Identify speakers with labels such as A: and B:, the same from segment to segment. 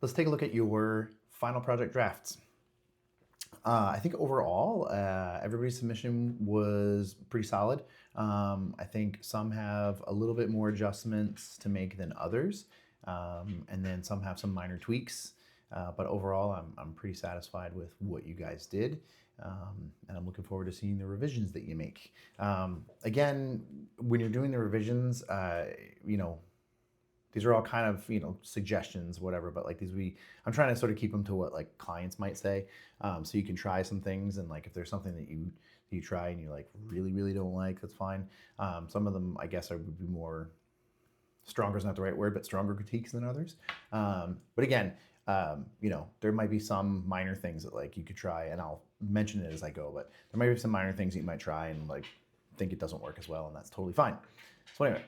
A: let's take a look at your final project drafts. I think overall, everybody's submission was pretty solid. I think some have a little bit more adjustments to make than others, and then some have some minor tweaks. But overall, I'm pretty satisfied with what you guys did, and I'm looking forward to seeing the revisions that you make. Again, when you're doing the revisions, these are all kind of suggestions, whatever. But like I'm trying to sort of keep them to what like clients might say, so you can try some things, and like if there's something that you try and you like really don't like, that's fine. Some of them I guess would be more stronger is not the right word, but stronger critiques than others. But again, there might be some minor things that like you could try, and I'll mention it as I go. But there might be some minor things that you might try and like think it doesn't work as well, and that's totally fine. So anyway.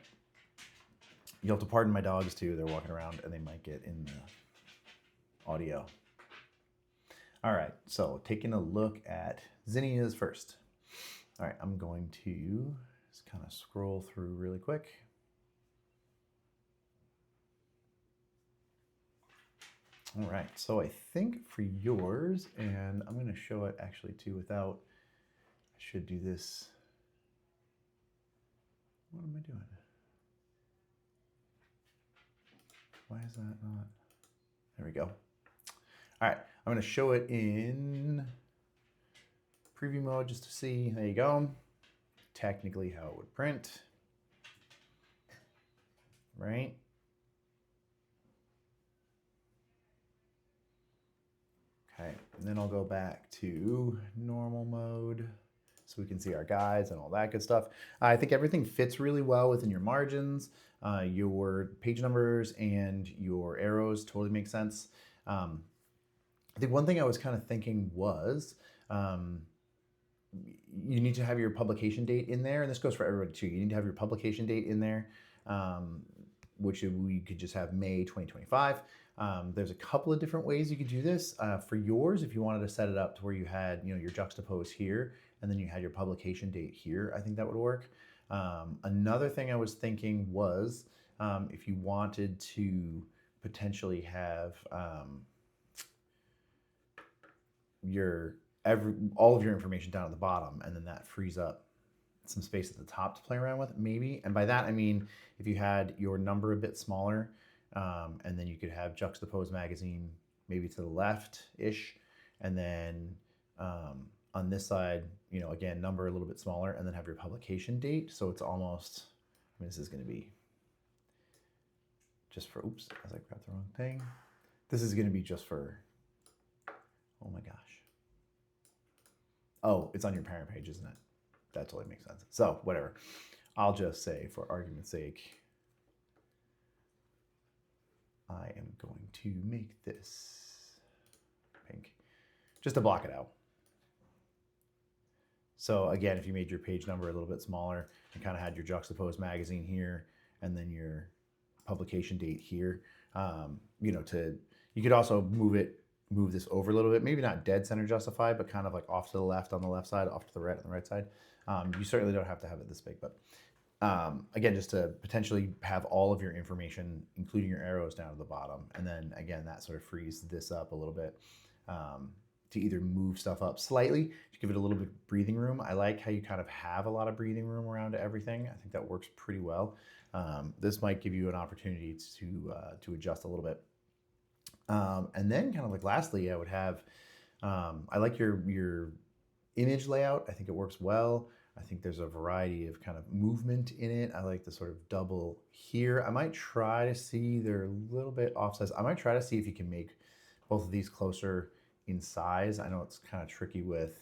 A: You'll have to pardon my dogs too. They're walking around and they might get in the audio. All right, so taking a look at Zinnia's first. All right, I'm going to just kind of scroll through really quick. All right, so I think for yours, and I'm going to show it actually too without, I should do this. What am I doing? Why is that not? There we go. All right, I'm gonna show it in preview mode just to see. There you go. Technically how it would print. Right? Okay, and then I'll go back to normal mode so we can see our guides and all that good stuff. I think everything fits really well within your margins. Your page numbers and your arrows totally make sense. I think one thing I was kind of thinking was you need to have your publication date in there, and this goes for everybody too. You need to have your publication date in there, which we could just have May 2025. There's a couple of different ways you could do this. For yours, if you wanted to set it up to where you had your juxtapose here, and then you had your publication date here, I think that would work. Another thing I was thinking was if you wanted to potentially have all of your information down at the bottom, and then that frees up some space at the top to play around with, maybe. And by that I mean if you had your number a bit smaller, and then you could have juxtaposed magazine maybe to the left-ish, and then on this side, again, number a little bit smaller, and then have your publication date. So it's almost, this is going to be just for, oops, as I grabbed the wrong thing. This is going to be just for, oh my gosh. Oh, it's on your parent page, isn't it? That totally makes sense. So whatever. I'll just say, for argument's sake, I am going to make this pink, just to block it out. So again, if you made your page number a little bit smaller and kind of had your juxtaposed magazine here, and then your publication date here, you could also move this over a little bit, maybe not dead center justified, but kind of like off to the left on the left side, off to the right on the right side. You certainly don't have to have it this big, but again, just to potentially have all of your information, including your arrows, down to the bottom. And then again, that sort of frees this up a little bit to either move stuff up slightly, to give it a little bit of breathing room. I like how you kind of have a lot of breathing room around everything. I think that works pretty well. This might give you an opportunity to adjust a little bit. And then kind of like lastly, I would have, I like your image layout. I think it works well. I think there's a variety of kind of movement in it. I like the sort of double here. I might try to see they're a little bit off size. I might try to see if you can make both of these closer in size. I know it's kind of tricky with,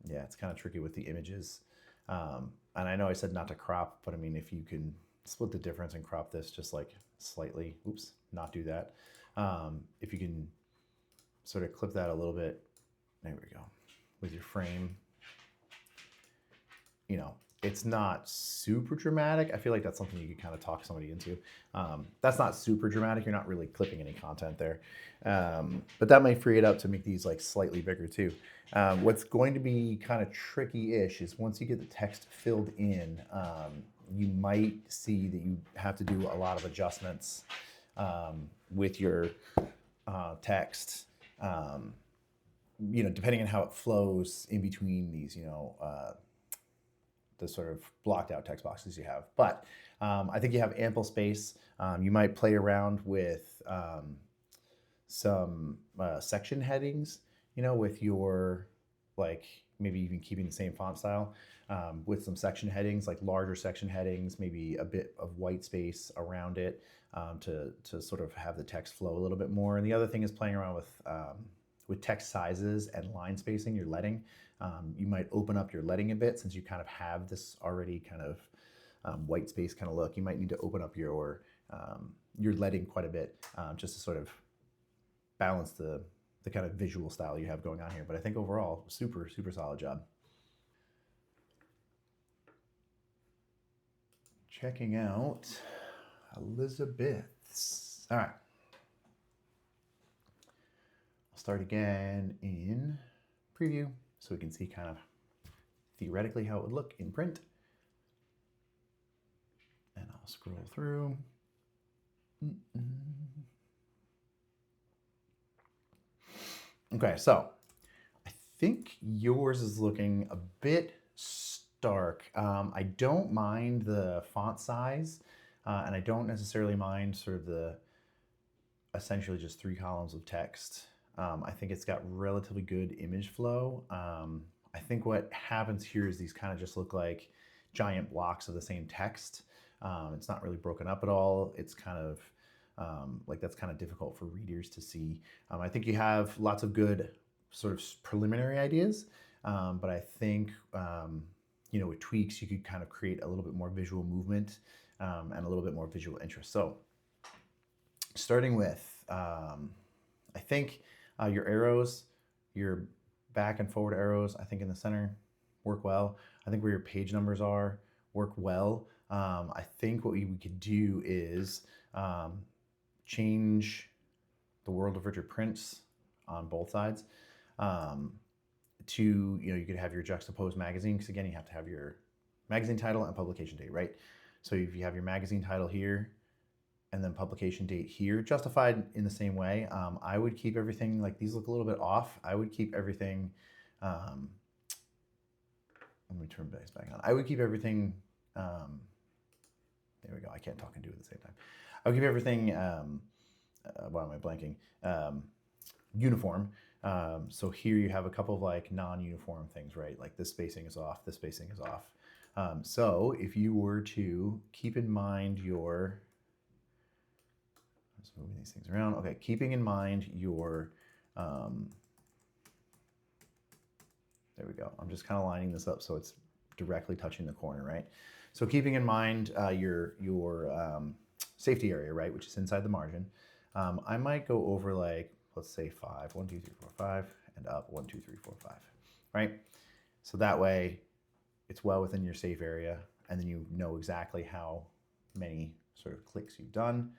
A: it's kind of tricky with the images. And I know I said not to crop, but I mean, if you can split the difference and crop this just like slightly, oops, not do that. If you can sort of clip that a little bit, there we go, with your frame. It's not super dramatic. I feel like that's something you could kind of talk somebody into. That's not super dramatic. You're not really clipping any content there. But that might free it up to make these like slightly bigger too. What's going to be kind of tricky-ish is once you get the text filled in, you might see that you have to do a lot of adjustments with your text, you know, depending on how it flows in between these, you know, the sort of blocked out text boxes you have. But I think you have ample space. You might play around with some section headings, you know, with your, like, maybe even keeping the same font style with some section headings, like larger section headings, maybe a bit of white space around it to sort of have the text flow a little bit more. And the other thing is playing around with text sizes and line spacing, your leading. You might open up your leading a bit since you kind of have this already kind of white space kind of look. You might need to open up your leading quite a bit just to sort of balance the kind of visual style you have going on here. But I think overall, super, super solid job. Checking out Elizabeth's. All right. I'll start again in preview so we can see kind of theoretically how it would look in print. And I'll scroll through. Okay, so I think yours is looking a bit stark. I don't mind the font size, and I don't necessarily mind sort of the essentially just 3 columns of text. I think it's got relatively good image flow. I think what happens here is these kind of just look like giant blocks of the same text. It's not really broken up at all. It's kind of like that's kind of difficult for readers to see. I think you have lots of good sort of preliminary ideas, but I think you know, with tweaks you could kind of create a little bit more visual movement and a little bit more visual interest. So starting with, I think your arrows, your back and forward arrows, I think in the center work well. I think where your page numbers are work well. I think what we could do is change the World of Richard Prince on both sides to, you know, you could have your juxtaposed magazine, because again, you have to have your magazine title and publication date, right? So if you have your magazine title here and then publication date here, justified in the same way, I would keep everything, like these look a little bit off. I would keep everything, let me turn this back on. I would keep everything, there we go, I can't talk and do it at the same time. I would keep everything, why am I blanking? Uniform. So here you have a couple of like non-uniform things, right? Like this spacing is off, this spacing is off. So if you were to keep in mind your, just moving these things around. Okay, keeping in mind your, there we go. I'm just kind of lining this up so it's directly touching the corner, right? So keeping in mind your safety area, right, which is inside the margin, I might go over like, let's say 5, 1, 2, 3, 4, 5, and up 1, 2, 3, 4, 5, right? So that way it's well within your safe area, and then you know exactly how many sort of clicks you've done.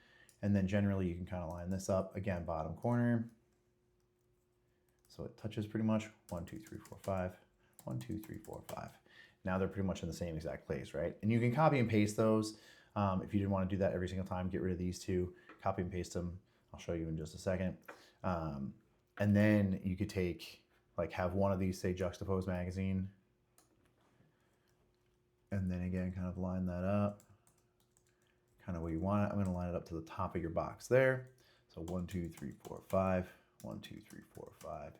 A: And then generally you can kind of line this up, again, bottom corner. So it touches pretty much 1, 2, 3, 4, 5, 1, 2, 3, 4, 5. Now they're pretty much in the same exact place, right? And you can copy and paste those. If you didn't want to do that every single time, get rid of these two, copy and paste them. I'll show you in just a second. And then you could take, like have one of these say juxtaposed magazine. And then again, kind of line that up, kind of where you want it. I'm gonna line it up to the top of your box there. So 1, 2, 3, 4, 5, 1, 2, 3, 4, 5.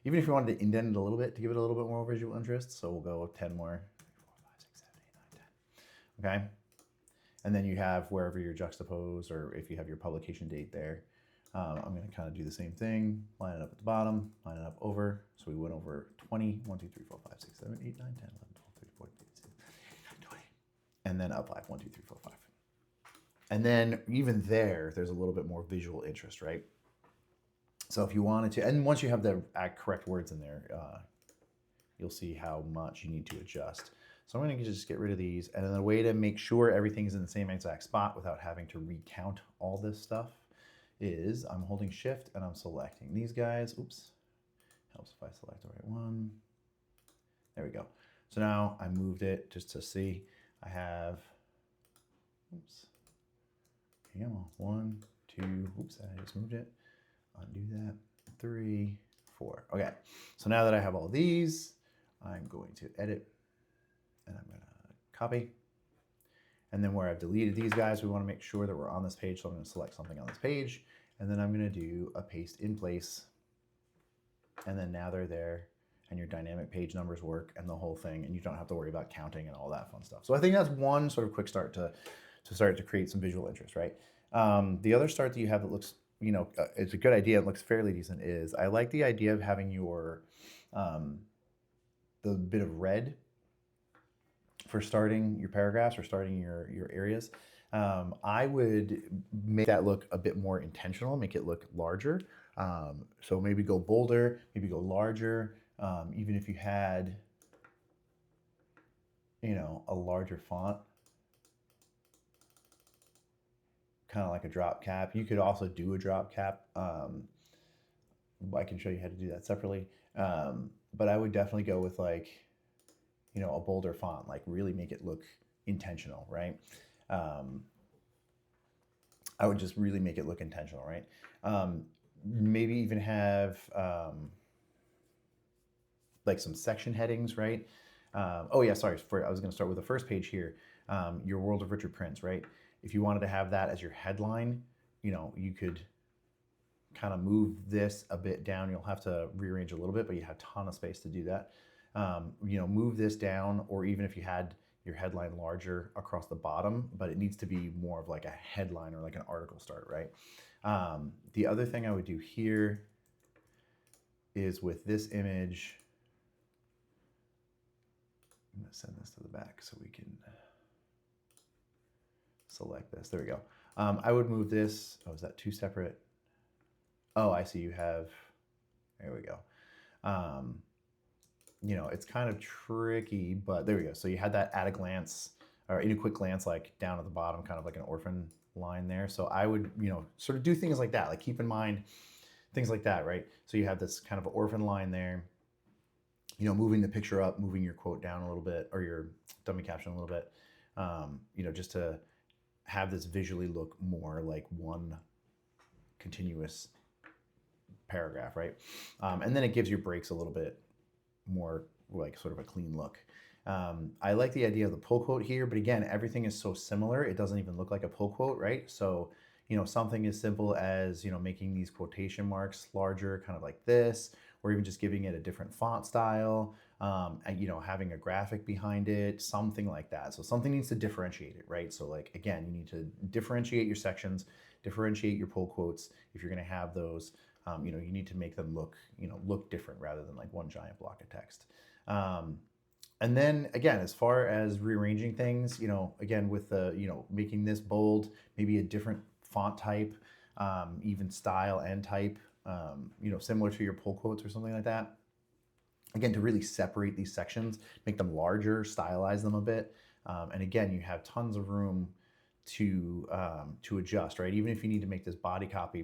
A: Even if you wanted to indent it a little bit to give it a little bit more visual interest, so we'll go 10 more, 3, 4, 5, 6, 7, 8, 9, 10. Okay, and then you have wherever you're juxtaposed, or if you have your publication date there, I'm going to kind of do the same thing, line it up at the bottom, line it up over, so we went over 20, 1, 2, 3, 4, 5, 6, 7, 8, 9, 10, 11, 12, 13, 14, 15, 16, 17, 18, 19, 20, and then up 5, 1, 2, 3, 4, 5. And then even there's a little bit more visual interest, right? So if you wanted to, and once you have the correct words in there, you'll see how much you need to adjust. So I'm going to just get rid of these. And then the way to make sure everything's in the same exact spot without having to recount all this stuff is I'm holding shift and I'm selecting these guys. Oops, helps if I select the right one. There we go. So now I moved it just to see. I have, oops, come on, 1, oops, I just moved it. Undo that. 3, 4. Okay, so now that I have all these, I'm going to edit and I'm going to copy. And then where I've deleted these guys, we want to make sure that we're on this page. So I'm going to select something on this page, and then I'm going to do a paste in place. And then now they're there, and your dynamic page numbers work and the whole thing, and you don't have to worry about counting and all that fun stuff. So I think that's one sort of quick start to start to create some visual interest, right? The other start that you have that looks, you know, it's a good idea, it looks fairly decent, is I like the idea of having your, the bit of red for starting your paragraphs or starting your areas. I would make that look a bit more intentional, make it look larger. So maybe go bolder, maybe go larger. Even if you had, you know, a larger font, kind of like a drop cap. You could also do a drop cap. I can show you how to do that separately. But I would definitely go with, like, you know, a bolder font, like really make it look intentional, right? I would just really make it look intentional, right? Maybe even have like some section headings, right? Oh yeah, sorry, I was gonna start with the first page here, your World of Richard Prince, right? If you wanted to have that as your headline, you know, you could kind of move this a bit down. You'll have to rearrange a little bit, but you have a ton of space to do that. You know, move this down, or even if you had your headline larger across the bottom, but it needs to be more of like a headline or like an article start, right? The other thing I would do here is with this image, I'm gonna send this to the back so we can select this. There we go. I would move this. Oh, is that two separate? Oh, I see you have, there we go. You know, it's kind of tricky, but there we go. So you had that at a glance, or in a quick glance, like down at the bottom, kind of like an orphan line there. So I would, you know, sort of do things like that, like keep in mind things like that, right? So you have this kind of orphan line there, you know, moving the picture up, moving your quote down a little bit, or your dummy caption a little bit, you know, just to have this visually look more like one continuous paragraph, right? And then it gives your breaks a little bit more like sort of a clean look. I like the idea of the pull quote here, but again, everything is so similar, it doesn't even look like a pull quote, right? So, you know, something as simple as, you know, making these quotation marks larger, kind of like this, or even just giving it a different font style, and, you know, having a graphic behind it, something like that. So something needs to differentiate it, right? So like, again, you need to differentiate your sections, differentiate your pull quotes. If you're going to have those, you know, you need to make them look, you know, look different rather than like one giant block of text. And then again, as far as rearranging things, you know, again, with the, you know, making this bold, maybe a different font type, even style and type, you know, similar to your pull quotes or something like that. Again, to really separate these sections, make them larger, stylize them a bit. And again, you have tons of room to adjust, right? Even if you need to make this body copy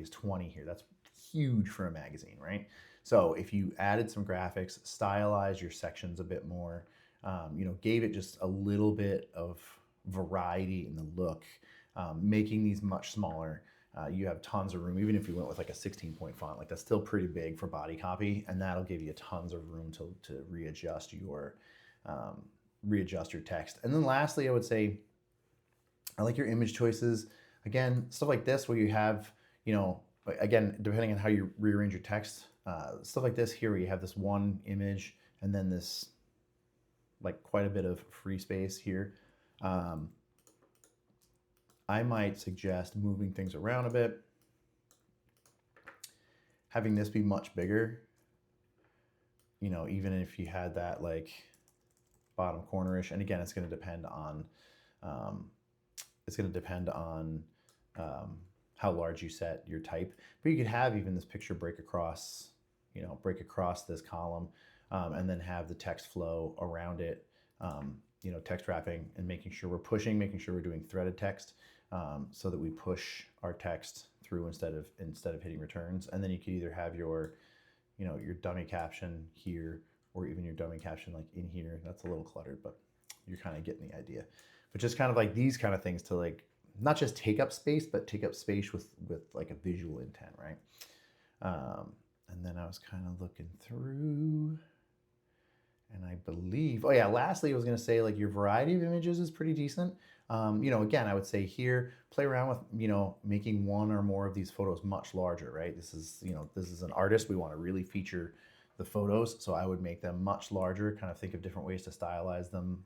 A: is 20 here. That's huge for a magazine, right? So if you added some graphics, stylized your sections a bit more, you know, gave it just a little bit of variety in the look, making these much smaller, you have tons of room. Even if you went with like a 16-point font, like that's still pretty big for body copy, and that'll give you tons of room to readjust your text. And then lastly, I would say, I like your image choices. Again, stuff like this where you have, you know, again, depending on how you rearrange your text, stuff like this here where you have this one image and then this, like, quite a bit of free space here. I might suggest moving things around a bit, having this be much bigger, you know, even if you had that like bottom cornerish. And again, it's going to depend on, how large you set your type, but you could have even this picture break across, you know, break across this column, and then have the text flow around it, you know, text wrapping and making sure we're pushing, making sure we're doing threaded text, so that we push our text through instead of hitting returns. And then you could either have your, you know, your dummy caption here, or even your dummy caption like in here. That's a little cluttered, but you're kind of getting the idea. But just kind of like these kind of things to like not just take up space, but take up space with like a visual intent, right? And then I was kind of looking through, and I believe, oh yeah, lastly, I was going to say like your variety of images is pretty decent. Again, I would say here, play around with, making one or more of these photos much larger, right? This is an artist. We want to really feature the photos. So I would make them much larger, kind of think of different ways to stylize them,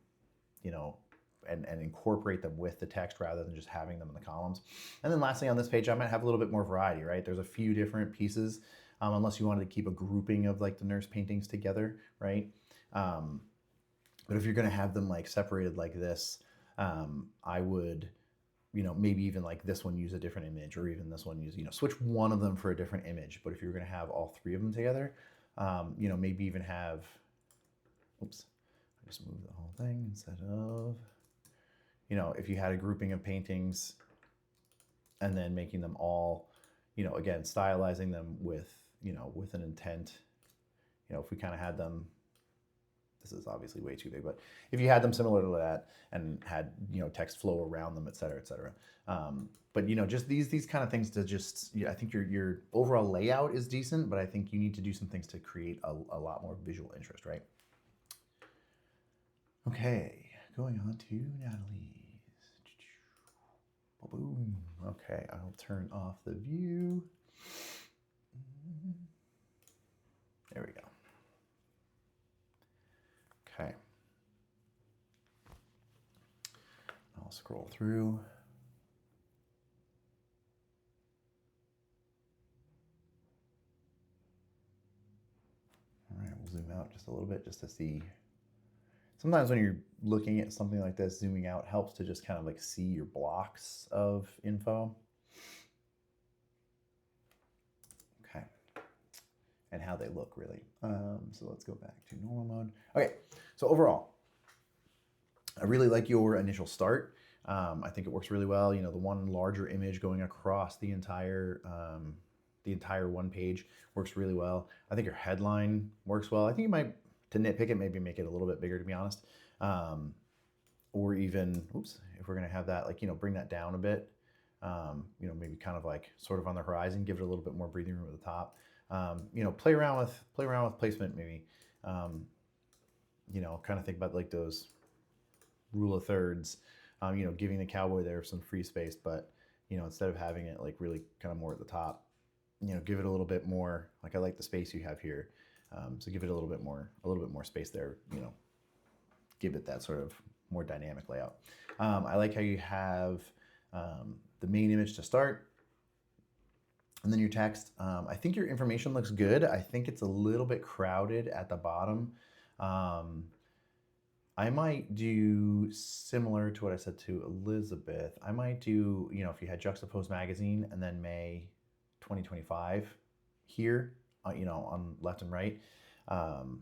A: and incorporate them with the text rather than just having them in the columns. And then lastly on this page, I might have a little bit more variety, right? There's a few different pieces, unless you wanted to keep a grouping of like the nurse paintings together, right? But if you're gonna have them like separated like this, I would, maybe even like this one use a different image, or even this one use, switch one of them for a different image. But if you're gonna have all three of them together, maybe even have, oops, I just moved the whole thing instead of, if you had a grouping of paintings and then making them all, again, stylizing them with, with an intent, if we kind of had them, this is obviously way too big, but if you had them similar to that and had, text flow around them, et cetera, et cetera. But, just these kind of things to just, I think your overall layout is decent, but I think you need to do some things to create a lot more visual interest, right? Okay, going on to Natalie's. Boom. Okay, I'll turn off the view. There we go. Okay. I'll scroll through. All right, we'll zoom out just a little bit just to see. Sometimes when you're looking at something like this, zooming out helps to just kind of like see your blocks of info. Okay. And how they look really. So let's go back to normal mode. Okay, so overall, I really like your initial start. I think it works really well. The one larger image going across the entire one page works really well. I think your headline works well. I think you might, to nitpick it, maybe make it a little bit bigger, to be honest. Or even, oops, if we're gonna have that, like, bring that down a bit. Maybe kind of like sort of on the horizon, give it a little bit more breathing room at the top. Play around with placement maybe. Kind of think about like those rule of thirds, giving the cowboy there some free space, but, instead of having it like really kind of more at the top, give it a little bit more, like I like the space you have here. So give it a little bit more space there, give it that sort of more dynamic layout. I like how you have the main image to start, and then your text. I think your information looks good. I think it's a little bit crowded at the bottom. I might do similar to what I said to Elizabeth. I might do, if you had juxtaposed magazine and then May 2025 here, on left and right. And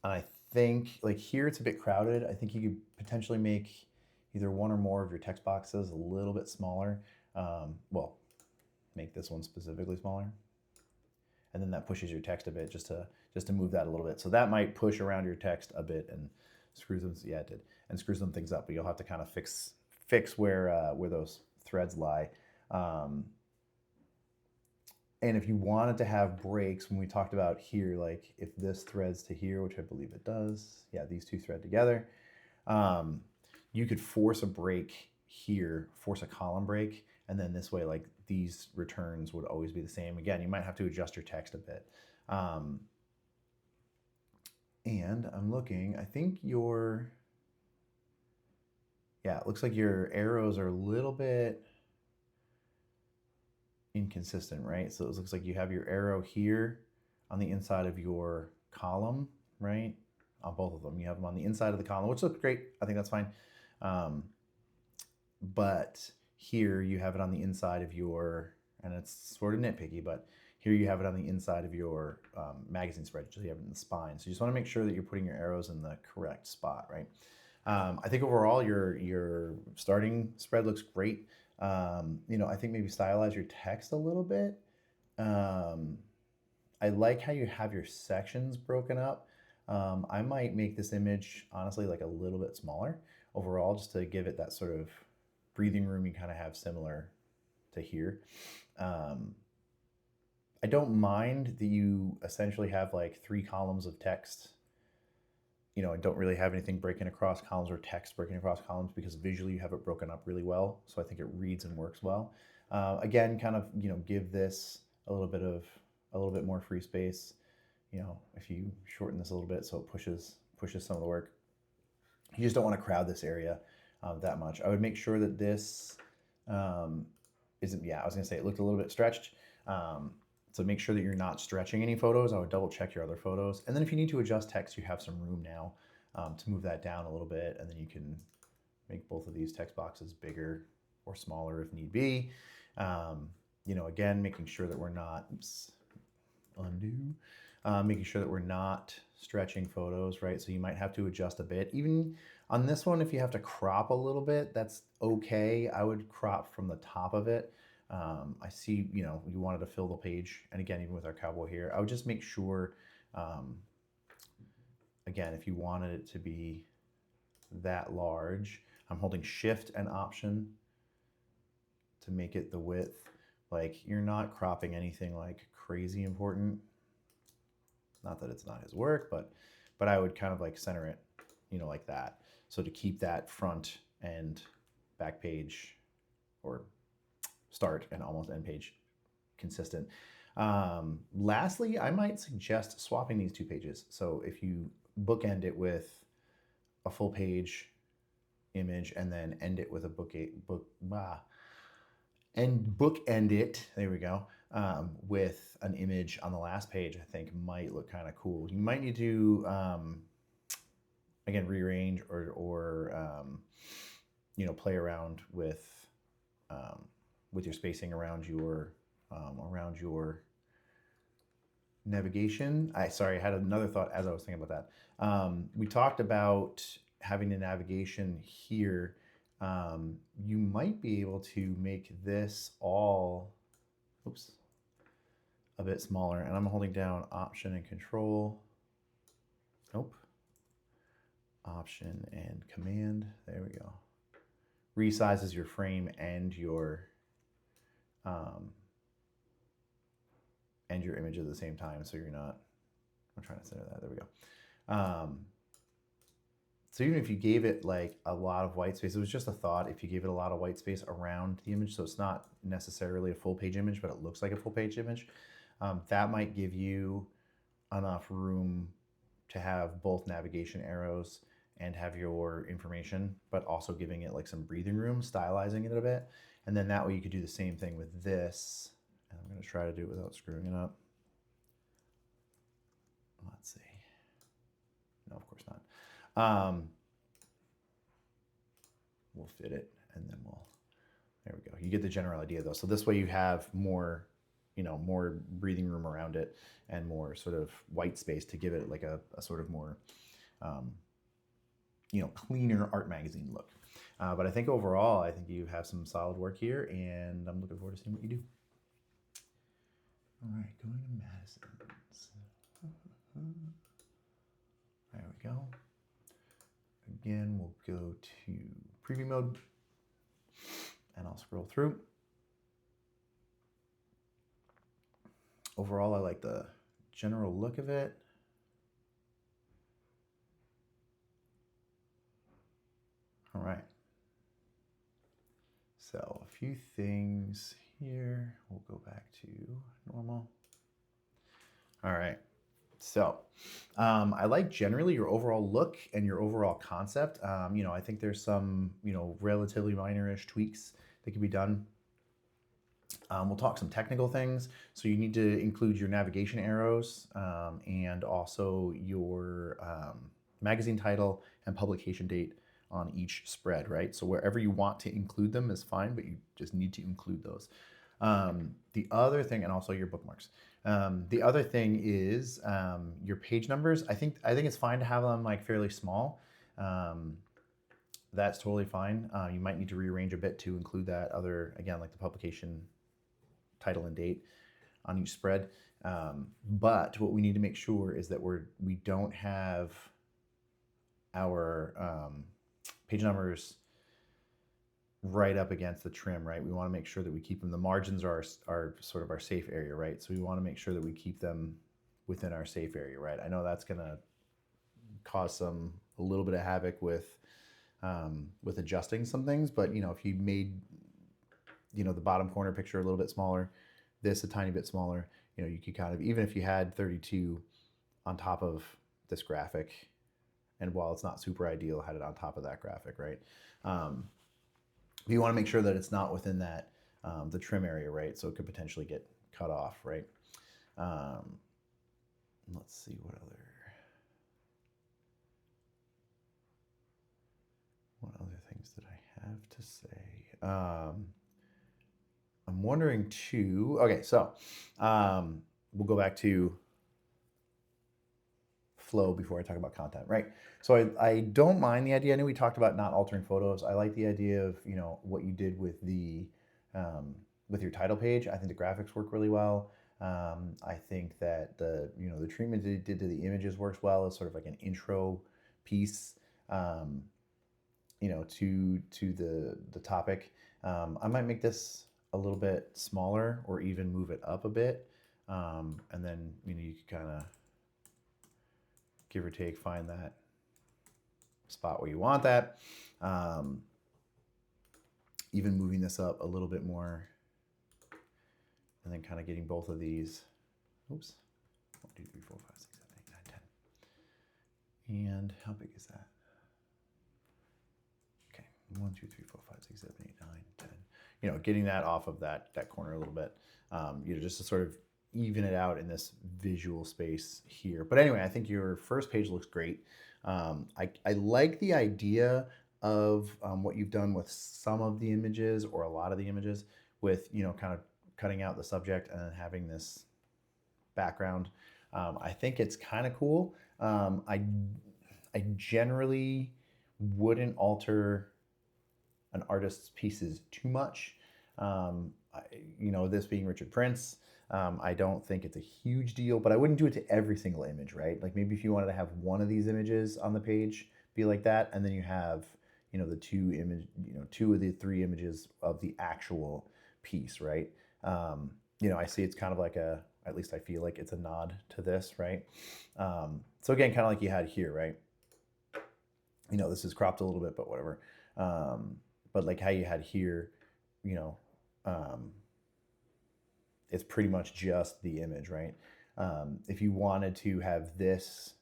A: I think like here it's a bit crowded. I think you could potentially make either one or more of your text boxes a little bit smaller. Well, make this one specifically smaller. And then that pushes your text a bit just to move that a little bit. So that might push around your text a bit and screws them, yeah, it did, and screws some things up, but you'll have to kind of fix where those threads lie. And if you wanted to have breaks, when we talked about here, like if this threads to here, which I believe it does, yeah, these two thread together, you could force a break here, force a column break, and then this way, like these returns would always be the same. Again, you might have to adjust your text a bit. And I'm looking, I think it looks like your arrows are a little bit inconsistent, right? So it looks like you have your arrow here on the inside of your column, right? On both of them, you have them on the inside of the column, which looks great. I think that's fine. But here you have it on the inside of your, and it's sort of nitpicky, but here you have it on the inside of your magazine spread, so you have it in the spine. So you just want to make sure that you're putting your arrows in the correct spot, right? I think overall your starting spread looks great. I think maybe stylize your text a little bit. I like how you have your sections broken up. I might make this image, honestly, like a little bit smaller overall, just to give it that sort of breathing room you kind of have similar to here. I don't mind that you essentially have like 3 columns of text, you know, and don't really have anything breaking across columns or text breaking across columns, because visually you have it broken up really well. So I think it reads and works well. Again, kind of, you know, give this a little bit more free space. You know, if you shorten this a little bit so it pushes some of the work. You just don't want to crowd this area that much. I would make sure that this isn't, yeah, I was gonna say it looked a little bit stretched. So make sure that you're not stretching any photos. I would double check your other photos. And then if you need to adjust text, you have some room now to move that down a little bit. And then you can make both of these text boxes bigger or smaller if need be. You know, again, making sure that we're not, making sure that we're not stretching photos, right? So you might have to adjust a bit. Even on this one, if you have to crop a little bit, that's okay. I would crop from the top of it. I see, you know, you wanted to fill the page. And again, even with our cowboy here, I would just make sure, again, if you wanted it to be that large, I'm holding Shift and Option to make it the width. Like, you're not cropping anything like crazy important. Not that it's not his work, but I would kind of like center it, you know, like that. So to keep that front and back page, or start and almost end page, consistent. Lastly, I might suggest swapping these 2 pages. So if you bookend it with a full page image and then end it with a bookend it, there we go, with an image on the last page, I think might look kind of cool. You might need to, again, rearrange or you know, play around with your spacing around your navigation. I had another thought as I was thinking about that. We talked about having the navigation here. You might be able to make this all, a bit smaller, and I'm holding down Option and Control. Option and Command. There we go. Resizes your frame and your image at the same time, so you're not, I'm trying to center that, there we go. So even if you gave it like a lot of white space, it was just a thought, if you gave it a lot of white space around the image, so it's not necessarily a full page image, but it looks like a full page image, that might give you enough room to have both navigation arrows and have your information, but also giving it like some breathing room, stylizing it a bit. And then that way you could do the same thing with this. And I'm gonna try to do it without screwing it up. Let's see. No, of course not. We'll fit it and then there we go. You get the general idea though. So this way you have more, you know, more breathing room around it and more sort of white space to give it like a sort of more, you know, cleaner art magazine look. But I think overall, I think you have some solid work here, and I'm looking forward to seeing what you do. All right, going to Madyson's. There we go. Again, we'll go to preview mode, and I'll scroll through. Overall, I like the general look of it. All right. So a few things here. We'll go back to normal. All right. So I like generally your overall look and your overall concept. You know, I think there's some, you know, relatively minor-ish tweaks that can be done. We'll talk some technical things. So you need to include your navigation arrows and also your magazine title and publication date on each spread, right? So wherever you want to include them is fine, but you just need to include those. The other thing, and also your bookmarks. The other thing is your page numbers. I think it's fine to have them like fairly small. That's totally fine. You might need to rearrange a bit to include that other, again, like the publication title and date on each spread. But what we need to make sure is that we don't have our page numbers right up against the trim, right? We want to make sure that we keep them. The margins are sort of our safe area, right? So we want to make sure that we keep them within our safe area, right? I know that's going to cause a little bit of havoc with adjusting some things, but you know, if you made, you know, the bottom corner picture a little bit smaller, this a tiny bit smaller, you know, you could kind of, even if you had 32 on top of this graphic, and while it's not super ideal, had it on top of that graphic, right? You want to make sure that it's not within that, the trim area, right? So it could potentially get cut off, right? Let's see what other things did I have to say? I'm wondering too, okay, so we'll go back to flow before I talk about content, right? So I don't mind the idea. I know we talked about not altering photos. I like the idea of, you know, what you did with the with your title page. I think the graphics work really well. I think that the treatment that it did to the images works well as sort of like an intro piece, you know, to the topic. I might make this a little bit smaller or even move it up a bit, and then, you know, you can kind of give or take find that spot where you want that. Even moving this up a little bit more, and then kind of getting both of these. Oops. 1, 2, 3, 4, 5, 6, 7, 8, 9, 10. And how big is that? Okay, 1, 2, 3, 4, 5, 6, 7, 8, 9, 10. You know, getting that off of that corner a little bit. You know, just to sort of even it out in this visual space here. But anyway, I think your first page looks great. I like the idea of what you've done with some of the images, or a lot of the images, with, you know, kind of cutting out the subject and then having this background. I think it's kind of cool. I generally wouldn't alter an artist's pieces too much. You know, this being Richard Prince, I don't think it's a huge deal, but I wouldn't do it to every single image, right? Like maybe if you wanted to have one of these images on the page be like that, and then you have, you know, the two of the 3 images of the actual piece, right? You know, I see it's kind of like at least I feel like it's a nod to this, right? So again, kind of like you had here, right? You know, this is cropped a little bit, but whatever. But like how you had here, you know, it's pretty much just the image, right? If you wanted to have this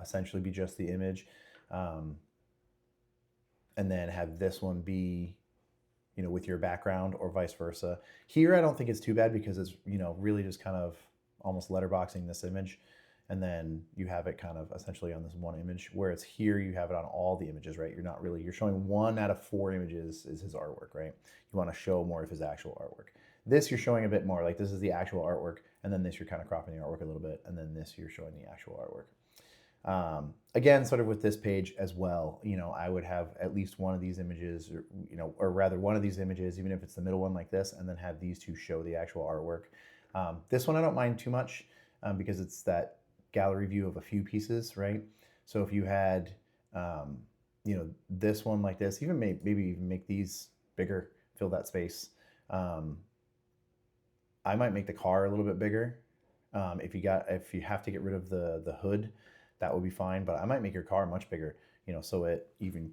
A: essentially be just the image, and then have this one be, you know, with your background, or vice versa. Here, I don't think it's too bad because it's, you know, really just kind of almost letterboxing this image, and then you have it kind of essentially on this one image, where it's here you have it on all the images, right? You're showing 1 out of 4 images is his artwork, right? You want to show more of his actual artwork. This you're showing a bit more, like this is the actual artwork, and then this you're kind of cropping the artwork a little bit, and then this you're showing the actual artwork. Again, sort of with this page as well, you know, I would have at least one of these images, or, you know, or rather one of these images, even if it's the middle one like this, and then have these 2 show the actual artwork. This one I don't mind too much, because it's that gallery view of a few pieces, right? So if you had, you know, this one like this, even maybe even make these bigger, fill that space. I might make the car a little bit bigger. If you have to get rid of the hood, that would be fine. But I might make your car much bigger, you know, so it even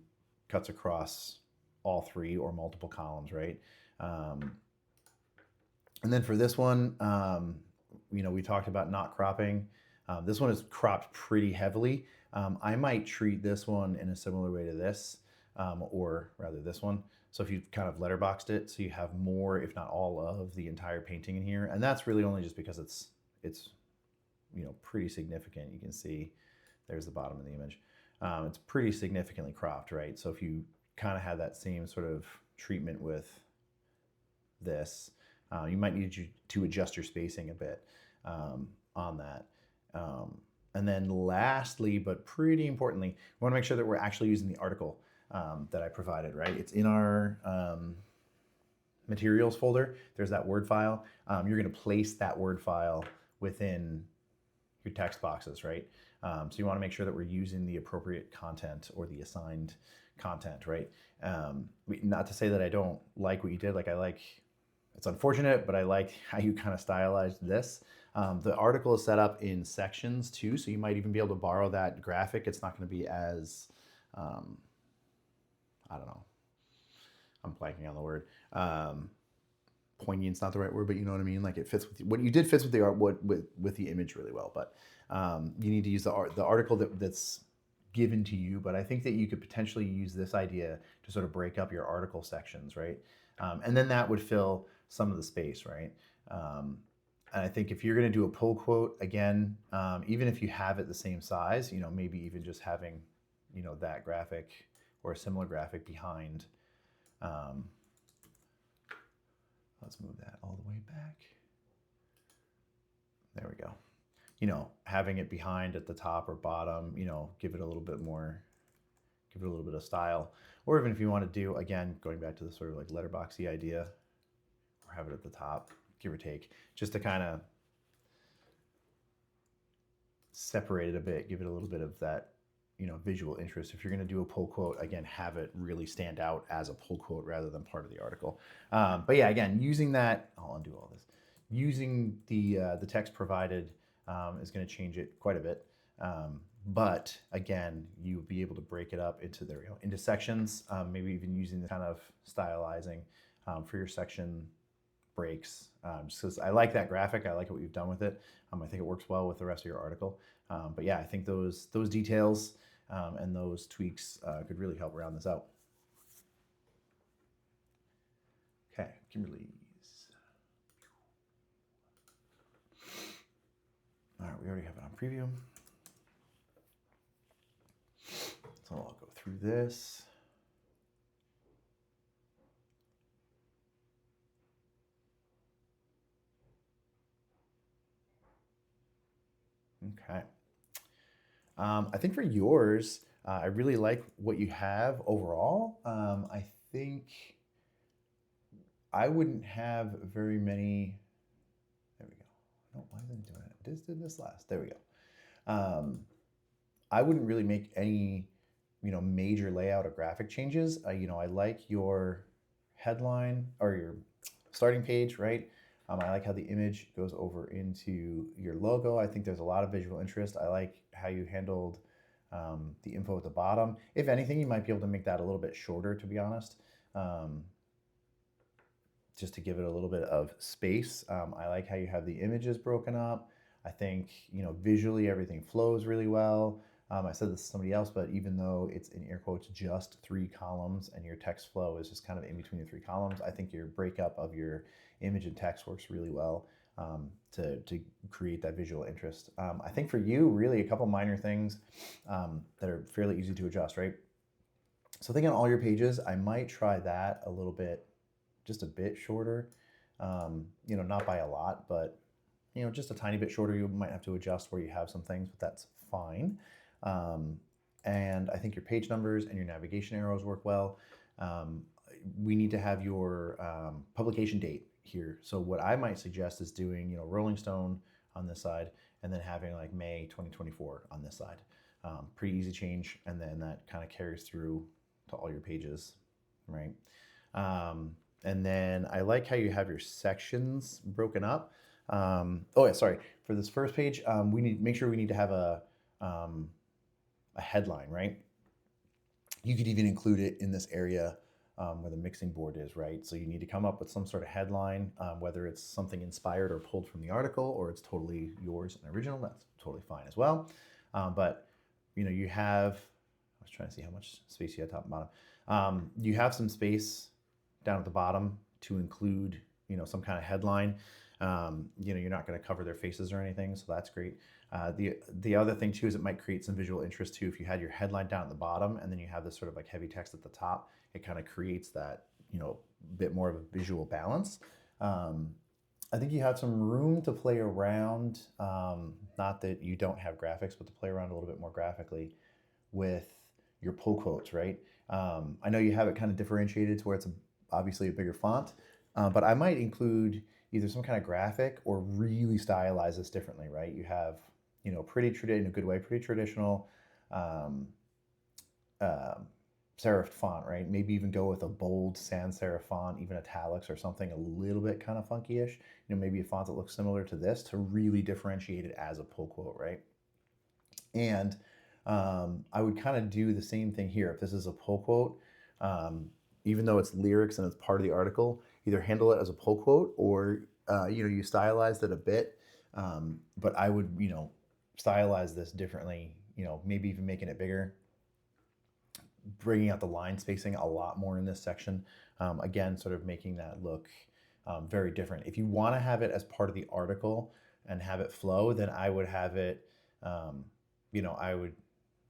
A: cuts across all 3 or multiple columns, right? And then for this one, you know, we talked about not cropping. This one is cropped pretty heavily. I might treat this one in a similar way to this, or rather this one. So if you've kind of letterboxed it, so you have more, if not all, of the entire painting in here. And that's really only just because it's you know, pretty significant. You can see there's the bottom of the image. It's pretty significantly cropped, right? So if you kind of have that same sort of treatment with this, you might need to adjust your spacing a bit on that. And then lastly, but pretty importantly, we want to make sure that we're actually using the article that I provided, right? It's in our materials folder. There's that Word file. You're going to place that Word file within your text boxes, right? So you want to make sure that we're using the appropriate content or the assigned content, right? Not to say that I don't like what you did. Like it's unfortunate, but I like how you kind of stylized this. The article is set up in sections too, so you might even be able to borrow that graphic. It's not going to be as, I don't know, I'm blanking on the word. Poignant's not the right word, but you know what I mean. Like it fits with what you did fits with the art, with the image really well. But you need to use the article that's given to you. But I think that you could potentially use this idea to sort of break up your article sections, right? And then that would fill some of the space, right? And I think if you're going to do a pull quote again, even if you have it the same size, maybe even just having, that graphic or a similar graphic behind. Let's move that all the way back. There we go. Having it behind at the top or bottom, give it a little bit of style. Or even if you want to do, again, going back to the sort of like letterboxy idea, or have it at the top, give or take, just to kind of separate it a bit, give it a little bit of that, visual interest. If you're going to do a pull quote, again, have it really stand out as a pull quote rather than part of the article. But yeah, again, using that, I'll undo all this. Using the text provided is going to change it quite a bit. But again, you'll be able to break it up into sections, maybe even using the kind of stylizing for your section breaks. Just because I like that graphic, I like what you've done with it. I think it works well with the rest of your article. But yeah, I think those details and those tweaks could really help round this out. Okay, Kimberly's. All right, we already have it on preview. So I'll go through this. Okay. I think for yours, I really like what you have overall. I think I wouldn't have very many. There we go. No, why isn't it doing it? I just did this last. There we go. I wouldn't really make any, major layout or graphic changes. I like your headline or your starting page, right? I like how the image goes over into your logo. I think there's a lot of visual interest. I like how you handled the info at the bottom. If anything, you might be able to make that a little bit shorter, to be honest, just to give it a little bit of space. I like how you have the images broken up. I think, visually everything flows really well. I said this to somebody else, but even though it's in air quotes just 3 columns and your text flow is just kind of in between the 3 columns, I think your breakup of your image and text works really well to create that visual interest. I think for you, really a couple minor things that are fairly easy to adjust, right? So I think on all your pages, I might try that a little bit, just a bit shorter, not by a lot, but just a tiny bit shorter. You might have to adjust where you have some things, but that's fine. And I think your page numbers and your navigation arrows work well. We need to have your publication date here. So what I might suggest is doing, Rolling Stone on this side, and then having like May 2024 on this side. Pretty easy change, and then that kind of carries through to all your pages, right? And then I like how you have your sections broken up. Oh yeah, sorry. For this first page, we need make sure we need to have a headline, right? You could even include it in this area where the mixing board is, right? So you need to come up with some sort of headline, whether it's something inspired or pulled from the article, or it's totally yours and original. That's totally fine as well. But you have. I was trying to see how much space you had top and bottom. You have some space down at the bottom to include, some kind of headline. You're not going to cover their faces or anything, so that's great. The other thing too is it might create some visual interest too. If you had your headline down at the bottom and then you have this sort of like heavy text at the top, it kind of creates that, bit more of a visual balance. I think you have some room to play around, not that you don't have graphics, but to play around a little bit more graphically with your pull quotes, right? I know you have it kind of differentiated to where it's obviously a bigger font, but I might include either some kind of graphic or really stylize this differently, right? You have, in a good way, pretty traditional serif font, right? Maybe even go with a bold sans serif font, even italics or something a little bit kind of funky-ish. You know, maybe a font that looks similar to this to really differentiate it as a pull quote, right? And I would kind of do the same thing here. If this is a pull quote, even though it's lyrics and it's part of the article, either handle it as a pull quote or you know, you stylized it a bit. But I would, you know, stylize this differently. You know, maybe even making it bigger, bringing out the line spacing a lot more in this section. Again, sort of making that look very different. If you want to have it as part of the article and have it flow, then I would have it, you know, I would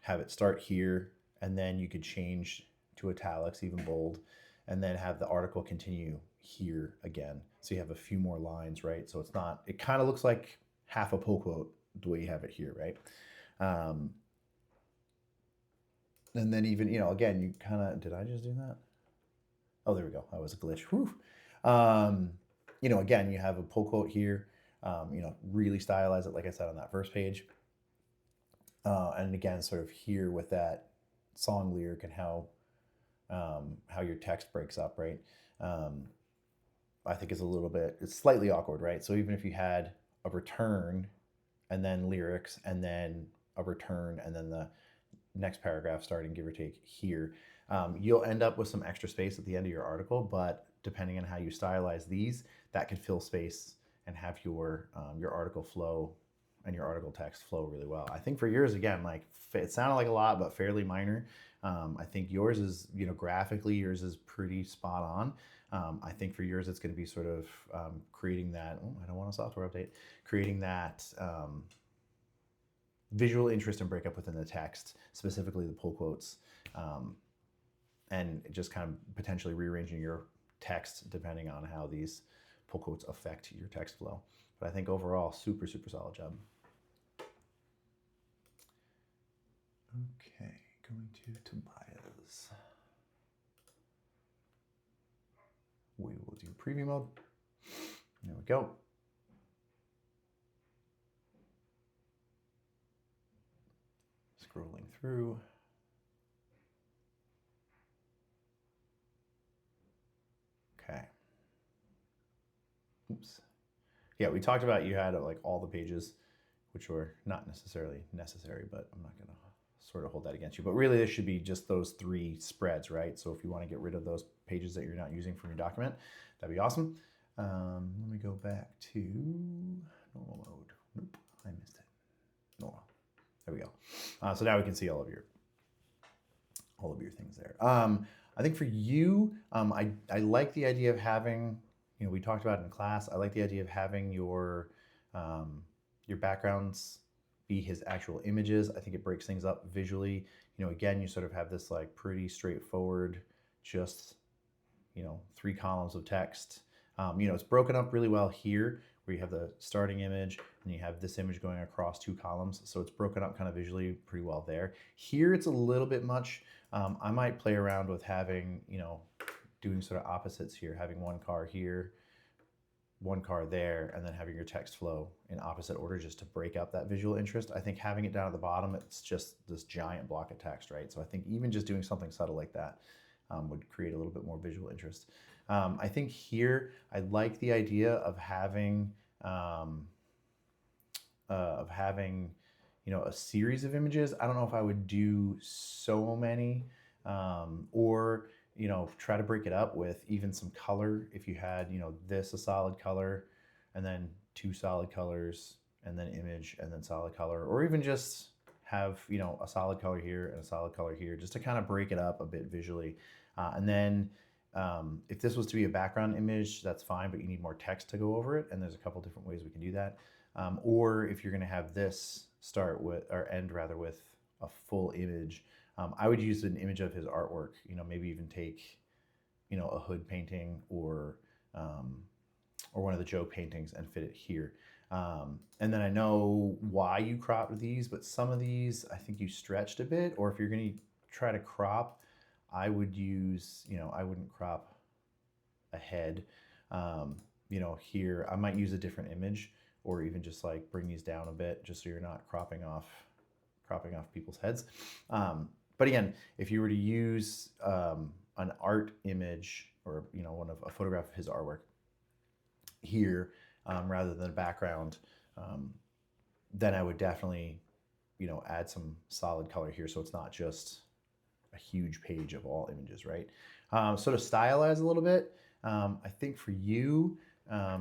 A: have it start here, and then you could change to italics, even bold, and then have the article continue here again. So you have a few more lines, right? So it's not, it kind of looks like half a pull quote the way you have it here, right? And then even, you know, again, you kind of, did I just do that? Oh, there we go. That was a glitch. Whew. You know, again, you have a pull quote here, you know, really stylize it, like I said, on that first page. And again, sort of here with that song lyric and how your text breaks up, right? I think is a little bit, it's slightly awkward, right? So even if you had a return and then lyrics and then a return and then the next paragraph starting, give or take, here, you'll end up with some extra space at the end of your article, but depending on how you stylize these, that can fill space and have your article flow and your article text flow really well. I think for yours, again, like it sounded like a lot, but fairly minor. I think yours is, you know, graphically, yours is pretty spot on. I think for yours, it's going to be sort of creating that, oh, I don't want a software update, creating that visual interest and breakup within the text, specifically the pull quotes, and just kind of potentially rearranging your text depending on how these pull quotes affect your text flow. But I think overall, super, super solid job. Okay, going to Tobijah's. We will do preview mode. There we go. Scrolling through. Okay. Oops. Yeah, we talked about you had like all the pages, which were not necessarily necessary, but I'm not going to sort of hold that against you. But really, this should be just those 3 spreads, right? So if you want to get rid of those pages that you're not using from your document, that'd be awesome. Let me go back to normal mode. Nope, I missed it. Normal. There we go. So now we can see all of your things there. I think for you, I like the idea of having, you know, we talked about it in class. I like the idea of having your backgrounds be his actual images. I think it breaks things up visually. You know, again, you sort of have this like pretty straightforward, just, you know, 3 columns of text. You know, it's broken up really well here, where you have the starting image and you have this image going across 2 columns. So it's broken up kind of visually pretty well there. Here, it's a little bit much. I might play around with having, you know, doing sort of opposites here, having 1 car here, 1 car there, and then having your text flow in opposite order just to break up that visual interest. I think having it down at the bottom, it's just this giant block of text, right? So I think even just doing something subtle like that would create a little bit more visual interest. I think here, I like the idea of having, you know, a series of images. I don't know if I would do so many, or, you know, try to break it up with even some color. If you had, you know, this a solid color, and then 2 solid colors, and then image, and then solid color, or even just have, you know, a solid color here and a solid color here, just to kind of break it up a bit visually. And then if this was to be a background image, that's fine, but you need more text to go over it. And there's a couple different ways we can do that. Or if you're going to have this start with, or end rather, with a full image, I would use an image of his artwork, you know, maybe even take, you know, a hood painting or one of the Joe paintings and fit it here. And then I know why you cropped these, but some of these I think you stretched a bit, or if you're going to try to crop, I would use, you know, I wouldn't crop ahead. You know, here I might use a different image, or even just like bring these down a bit just so you're not cropping off people's heads. But again, if you were to use an art image or a photograph of his artwork here rather than a background, then I would definitely add some solid color here so it's not just a huge page of all images, right? So to stylize a little bit, I think for you, I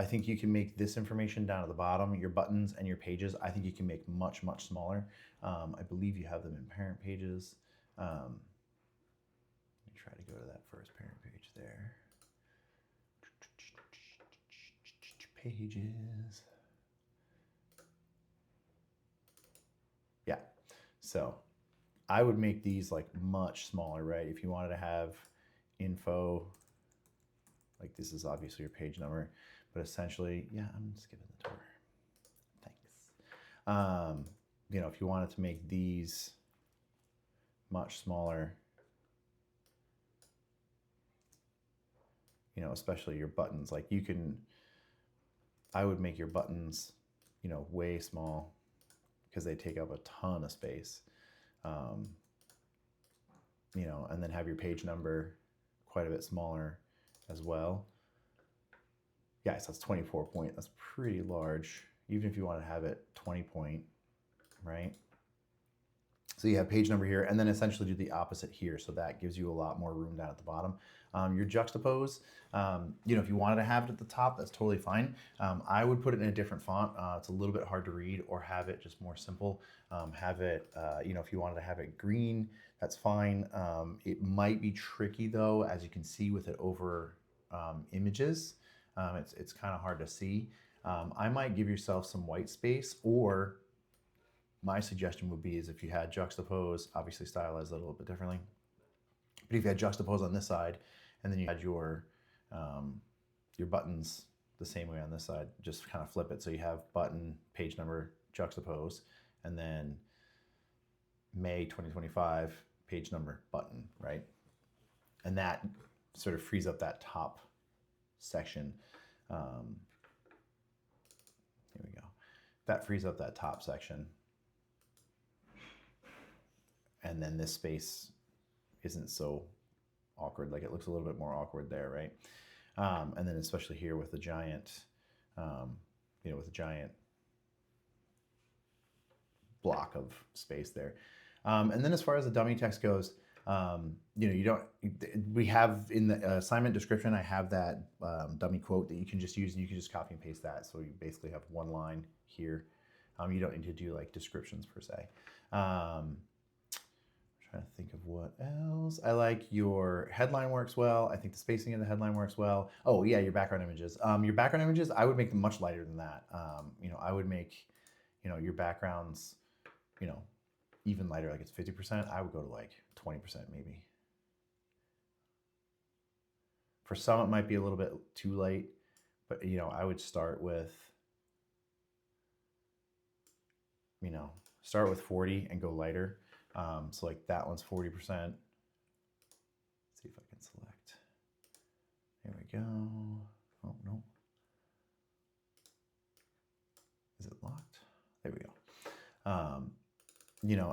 A: think you can make this information down at the bottom, your buttons and your pages, I think you can make much, much smaller. I believe you have them in parent pages. Let me try to go to that first parent page there. Pages. Yeah, so I would make these like much smaller, right? If you wanted to have info, like this is obviously your page number, but essentially, yeah, I'm just giving the tour. Thanks. If you wanted to make these much smaller, especially your buttons, like I would make your buttons, way small because they take up a ton of space. And then have your page number quite a bit smaller as well. Yeah, so that's 24 point. That's pretty large, even if you want to have it 20 point, right? So you have page number here, and then essentially do the opposite here. So that gives you a lot more room down at the bottom. Your juxtapose, if you wanted to have it at the top, that's totally fine. I would put it in a different font. It's a little bit hard to read, or have it just more simple. Have it, if you wanted to have it green, that's fine. It might be tricky though, as you can see with it over images. It's kind of hard to see. I might give yourself some white space, or my suggestion would be is if you had juxtapose, obviously stylize it a little bit differently. But if you had juxtapose on this side, and then you had your buttons the same way on this side, just kind of flip it. So you have button, page number, juxtapose, and then May 2025, page number, button, right? And that sort of frees up that top section. Here we go. That frees up that top section. And then this space isn't so awkward. Like it looks a little bit more awkward there, right? And then especially here with the giant, with a giant block of space there. And then as far as the dummy text goes, we have in the assignment description, I have that dummy quote that you can just use, and you can just copy and paste that. So you basically have one line here. You don't need to do like descriptions per se. Trying to think of what else. I like your headline works well. I think the spacing in the headline works well. Oh yeah, your background images. Your background images, I would make them much lighter than that. I would make, your backgrounds, even lighter, like it's 50%. I would go to like 20% maybe. For some, it might be a little bit too light, but I would start with, start with 40 and go lighter. So like that one's 40%. Let's see if I can select. There we go. Oh, no. Is it locked? There we go.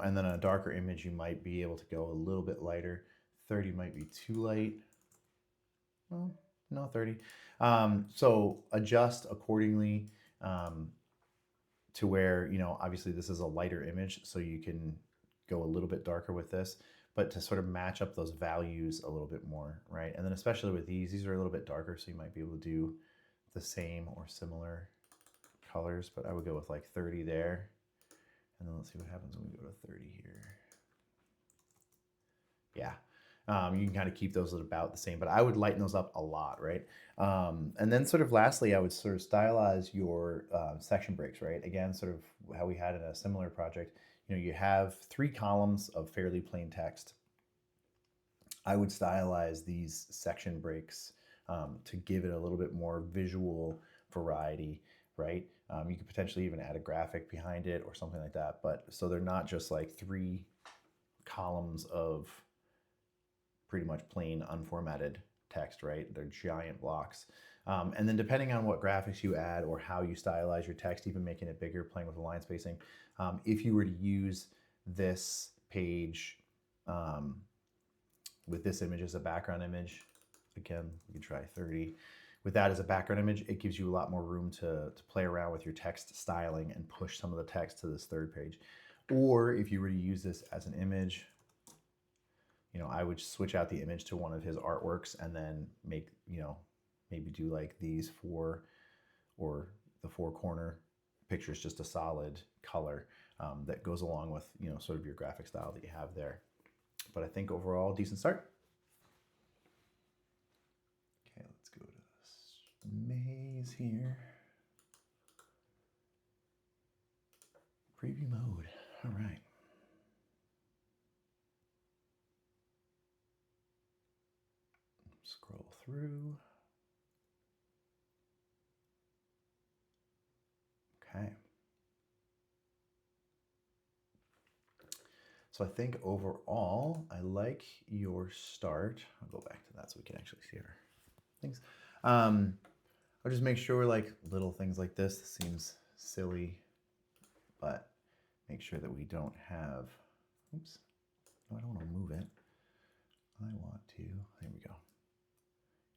A: And then a darker image, you might be able to go a little bit lighter. 30 might be too light. Well, no, 30. So adjust accordingly to where, obviously this is a lighter image, so you can go a little bit darker with this, but to sort of match up those values a little bit more, right? And then especially with these are a little bit darker, so you might be able to do the same or similar colors, but I would go with like 30 there. And then let's see what happens when we go to 30 here. Yeah, you can kind of keep those at about the same, but I would lighten those up a lot, right? And then sort of lastly, I would sort of stylize your section breaks, right? Again, sort of how we had in a similar project. You have 3 columns of fairly plain text. I would stylize these section breaks to give it a little bit more visual variety, right? You could potentially even add a graphic behind it or something like that. But so they're not just like 3 columns of pretty much plain unformatted text, right? They're giant blocks. And then depending on what graphics you add or how you stylize your text, even making it bigger, playing with the line spacing, if you were to use this page with this image as a background image. Again, you can try 30. With that as a background image, it gives you a lot more room to play around with your text styling and push some of the text to this third page. Or if you were to use this as an image, you know, I would switch out the image to one of his artworks and then make, you know, maybe do like these four or the four corner pictures, just a solid color that goes along with, you know, sort of your graphic style that you have there. But I think overall, decent start. Okay, let's go to this maze here. Preview mode, all right. Scroll through. Okay. So I think overall, I like your start. I'll go back to that so we can actually see our things. I'll just make sure like little things like this seems silly, but make sure that we don't have, oops, no, I don't want to move it. I want to, there we go.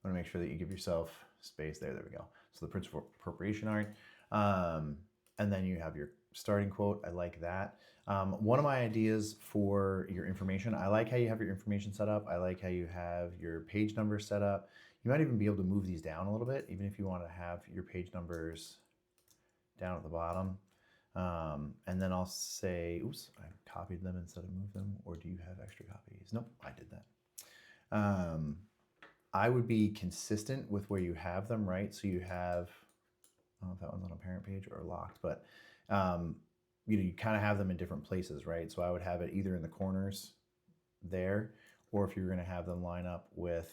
A: I want to make sure that you give yourself space there. There we go. So the principal appropriation art. And then you have your starting quote. I like that. One of my ideas for your information, I like how you have your information set up. I like how you have your page numbers set up. You might even be able to move these down a little bit, even if you want to have your page numbers down at the bottom. And then I'll say, oops, I copied them instead of moved them. Or do you have extra copies? Nope, I did that. I would be consistent with where you have them, right? So you have, I don't know if that one's on a parent page or locked, but you know, you kind of have them in different places, right? So I would have it either in the corners there, or if you're going to have them line up with,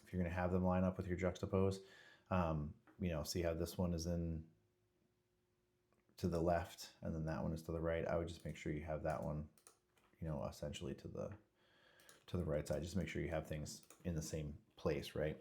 A: if you're going to have them line up with your juxtapose, you know, see how this one is in to the left and then that one is to the right. I would just make sure you have that one, you know, essentially to the right side. Just make sure you have things in the same place, right?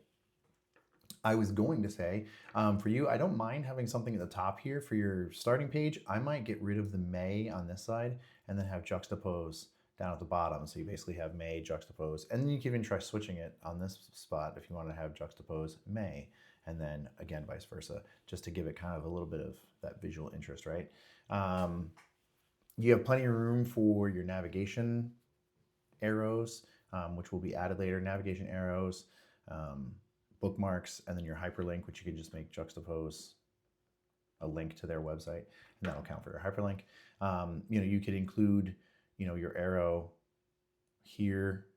A: I was going to say, for you, I don't mind having something at the top here for your starting page. I might get rid of the May on this side and then have juxtapose down at the bottom. So you basically have May juxtapose, and then you can even try switching it on this spot if you want to have juxtapose May, and then again, vice versa, just to give it kind of a little bit of that visual interest, right? You have plenty of room for your navigation arrows, which will be added later, navigation arrows, bookmarks, and then your hyperlink, which you can just make juxtapose a link to their website, and that'll count for your hyperlink. You know, you could include, you know, your arrow here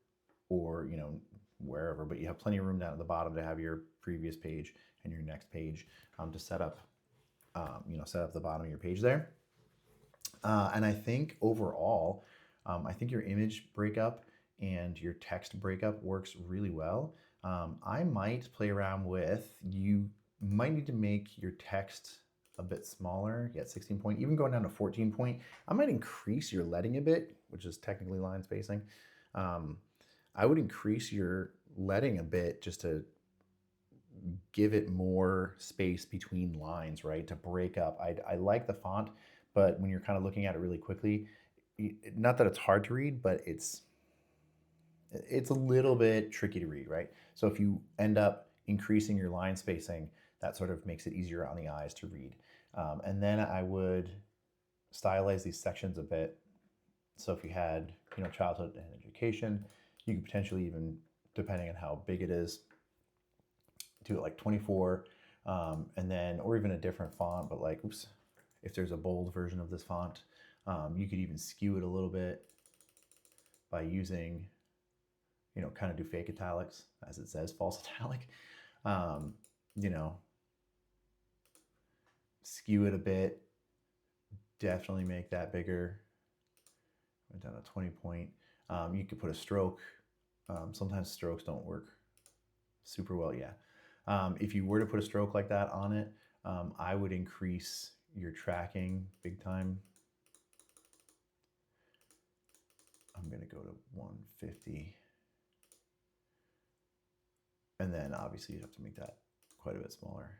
A: or, you know, wherever, but you have plenty of room down at the bottom to have your previous page and your next page to set up, you know, set up the bottom of your page there. And I think overall, I think your image breakup and your text breakup works really well. I might play around with, you might need to make your text a bit smaller, 16 point, even going down to 14 point. I might increase your leading a bit, which is technically line spacing. I would increase your leading a bit just to give it more space between lines, right? To break up. I like the font, but when you're kind of looking at it really quickly, not that it's hard to read, but it's a little bit tricky to read, right? So if you end up increasing your line spacing, that sort of makes it easier on the eyes to read. And then I would stylize these sections a bit. So if you had, you know, childhood and education, you could potentially even, depending on how big it is, do it like 24, and then, or even a different font, but like, oops, if there's a bold version of this font, you could even skew it a little bit by using, you know, kind of do fake italics, as it says, false italic, you know, skew it a bit, definitely make that bigger. Went down to 20 point. You could put a stroke. Sometimes strokes don't work super well, yeah. If you were to put a stroke like that on it, I would increase your tracking big time. I'm gonna go to 150. And then obviously you'd have to make that quite a bit smaller.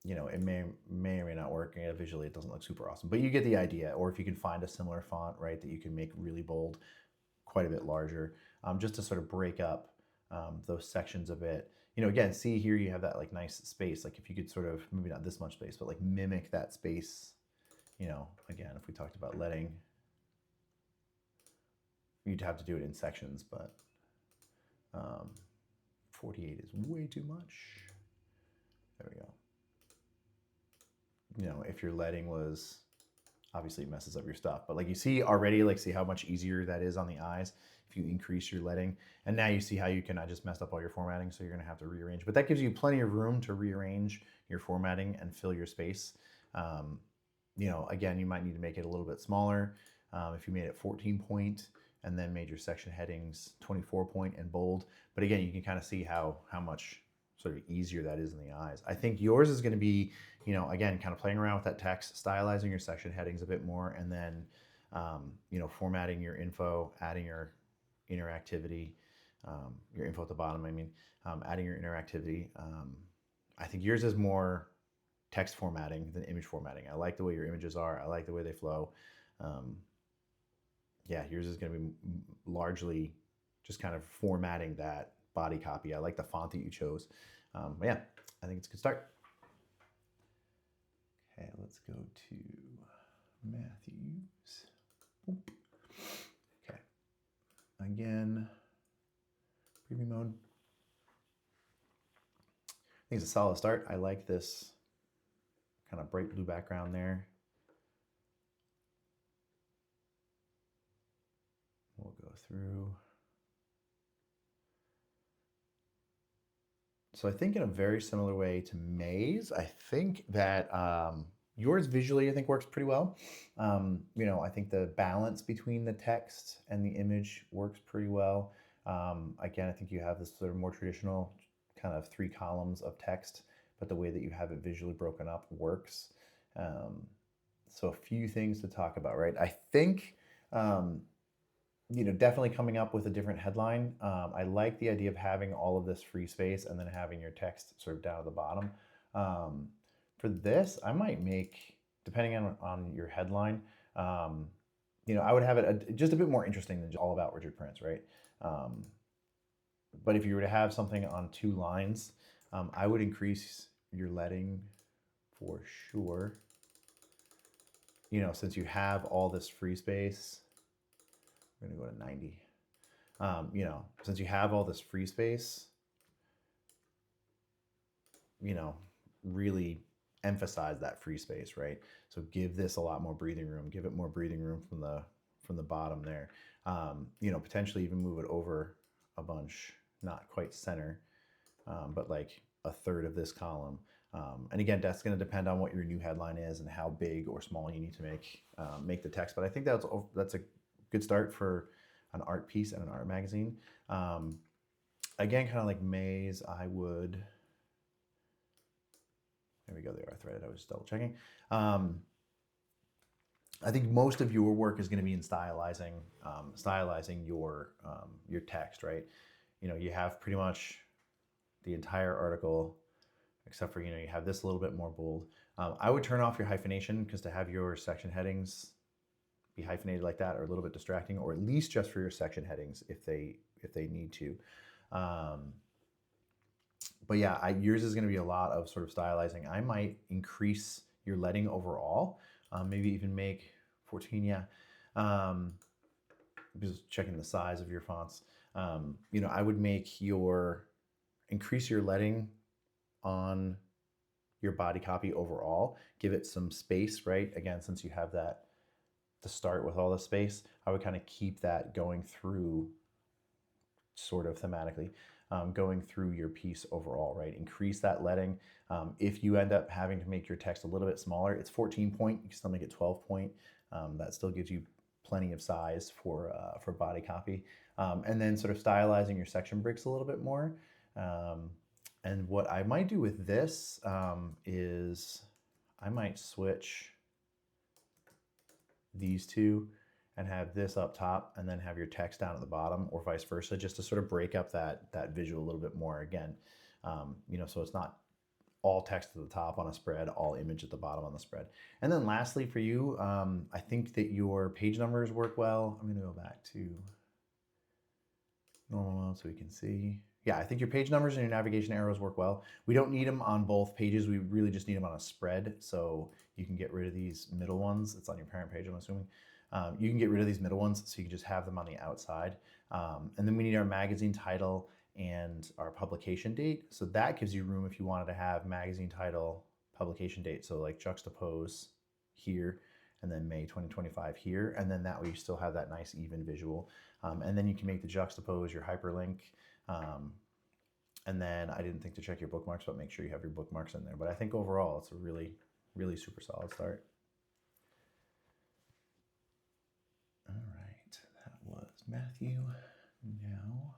A: you know, it may or may not work. Visually, it doesn't look super awesome, but you get the idea. Or if you can find a similar font, right, that you can make really bold, quite a bit larger, just to sort of break up those sections a bit. You know, again, see here you have that like nice space. Like if you could sort of, maybe not this much space, but like mimic that space. You know, again, if we talked about letting, you'd have to do it in sections, but 48 is way too much. There we go. You know, if your letting was, obviously it messes up your stuff, but like you see already, like see how much easier that is on the eyes if you increase your letting. And now you see how you can, I just messed up all your formatting, so you're gonna have to rearrange, but that gives you plenty of room to rearrange your formatting and fill your space. You know, again, you might need to make it a little bit smaller. If you made it 14 point and then made your section headings 24 point and bold. But again, you can kind of see how much sort of easier that is in the eyes. I think yours is going to be, you know, again, kind of playing around with that text, stylizing your section headings a bit more, and then, you know, formatting your info, adding your interactivity, your info at the bottom, I mean, adding your interactivity. I think yours is more text formatting than image formatting. I like the way your images are. I like the way they flow. Yeah, yours is going to be largely just kind of formatting that body copy. I like the font that you chose. But yeah, I think it's a good start. Okay, let's go to Matthews. Boop. Okay, again, preview mode. I think it's a solid start. I like this kind of bright blue background there. We'll go through. So I think in a very similar way to May's, I think that yours visually, I think, works pretty well. You know, I think the balance between the text and the image works pretty well. Again, I think you have this sort of more traditional kind of 3 columns of text, but the way that you have it visually broken up works. So a few things to talk about, right? I think, you know, definitely coming up with a different headline. I like the idea of having all of this free space and then having your text sort of down at the bottom. For this, I might make, depending on your headline, you know, I would have it just a bit more interesting than just all about Richard Prince, right? But if you were to have something on 2 lines, I would increase your letting for sure. You know, since you have all this free space, we're gonna go to 90. You know, since you have all this free space, you know, really emphasize that free space, right? So give this a lot more breathing room. Give it more breathing room from the bottom there. You know, potentially even move it over a bunch, not quite center, but like a third of this column. And again, that's going to depend on what your new headline is and how big or small you need to make the text. But I think that's a good start for an art piece and an art magazine. Again, kind of like May's, I would. There we go. They are threaded. I was just double checking. I think most of your work is going to be in stylizing your text, right? You know, you have pretty much the entire article, except for, you know, you have this a little bit more bold. I would turn off your hyphenation, because to have your section headings be hyphenated like that are a little bit distracting, or at least just for your section headings if they need to. But yeah, yours is going to be a lot of sort of stylizing. I might increase your letting overall, maybe even make 14, yeah. Just checking the size of your fonts. You know, I would increase your letting on your body copy overall, give it some space, right? Again, since you have that to start with all the space, I would kind of keep that going through sort of thematically, going through your piece overall, right? Increase that letting. If you end up having to make your text a little bit smaller, it's 14 point, you can still make it 12 point. That still gives you plenty of size for body copy. And then sort of stylizing your section breaks a little bit more. And what I might do with this is I might switch these two and have this up top and then have your text down at the bottom, or vice versa, just to sort of break up that visual a little bit more again. You know, so it's not all text at the top on a spread, all image at the bottom on the spread. And then lastly for you, I think that your page numbers work well. I'm going to go back to normal mode so we can see. Yeah, I think your page numbers and your navigation arrows work well. We don't need them on both pages. We really just need them on a spread. So you can get rid of these middle ones. It's on your parent page, I'm assuming. You can get rid of these middle ones so you can just have them on the outside. And then we need our magazine title and our publication date. So that gives you room if you wanted to have magazine title, publication date. So like juxtapose here and then May 2025 here. And then that way you still have that nice even visual. And then you can make the juxtapose your hyperlink. And then I didn't think to check your bookmarks, but make sure you have your bookmarks in there. But I think overall it's a really, really super solid start. All right, that was Matthew. Now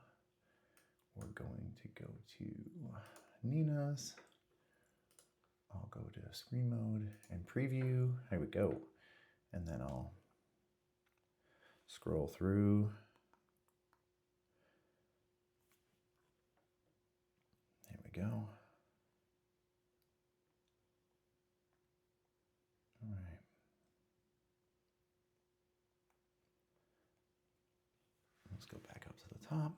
A: we're going to go to Nina's. I'll go to screen mode and preview. There we go. And then I'll scroll through. There we go. All right. Let's go back up to the top.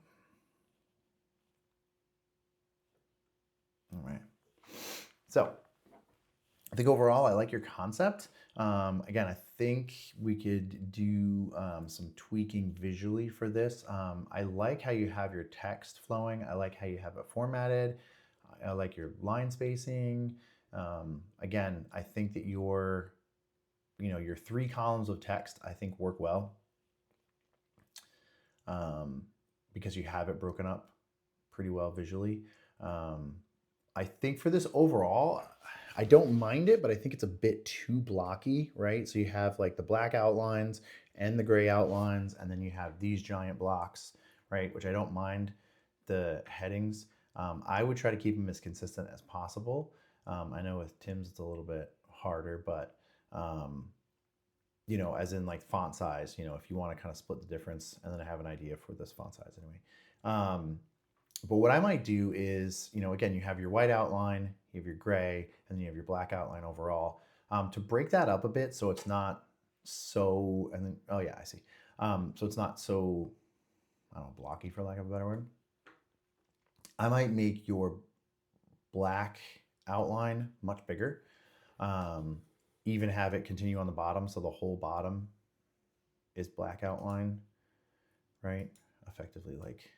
A: All right. So I think overall, I like your concept. Again, I think we could do some tweaking visually for this. I like how you have your text flowing. I like how you have it formatted. I like your line spacing. Again, I think that your 3 columns of text, I think work well because you have it broken up pretty well visually. I think for this overall, I don't mind it, but I think it's a bit too blocky, right? So you have like the black outlines and the gray outlines, and then you have these giant blocks, right? Which I don't mind the headings. I would try to keep them as consistent as possible. I know with Tim's it's a little bit harder, but as in like font size, if you want to kind of split the difference, and then I have an idea for this font size anyway. But what I might do is, again, you have your white outline, you have your gray, and then you have your black outline overall. To break that up a bit so it's not so, and then, oh yeah, I see. So it's not so, I don't know, blocky for lack of a better word. I might make your black outline much bigger. Even have it continue on the bottom, so the whole bottom is black outline, right? Effectively like,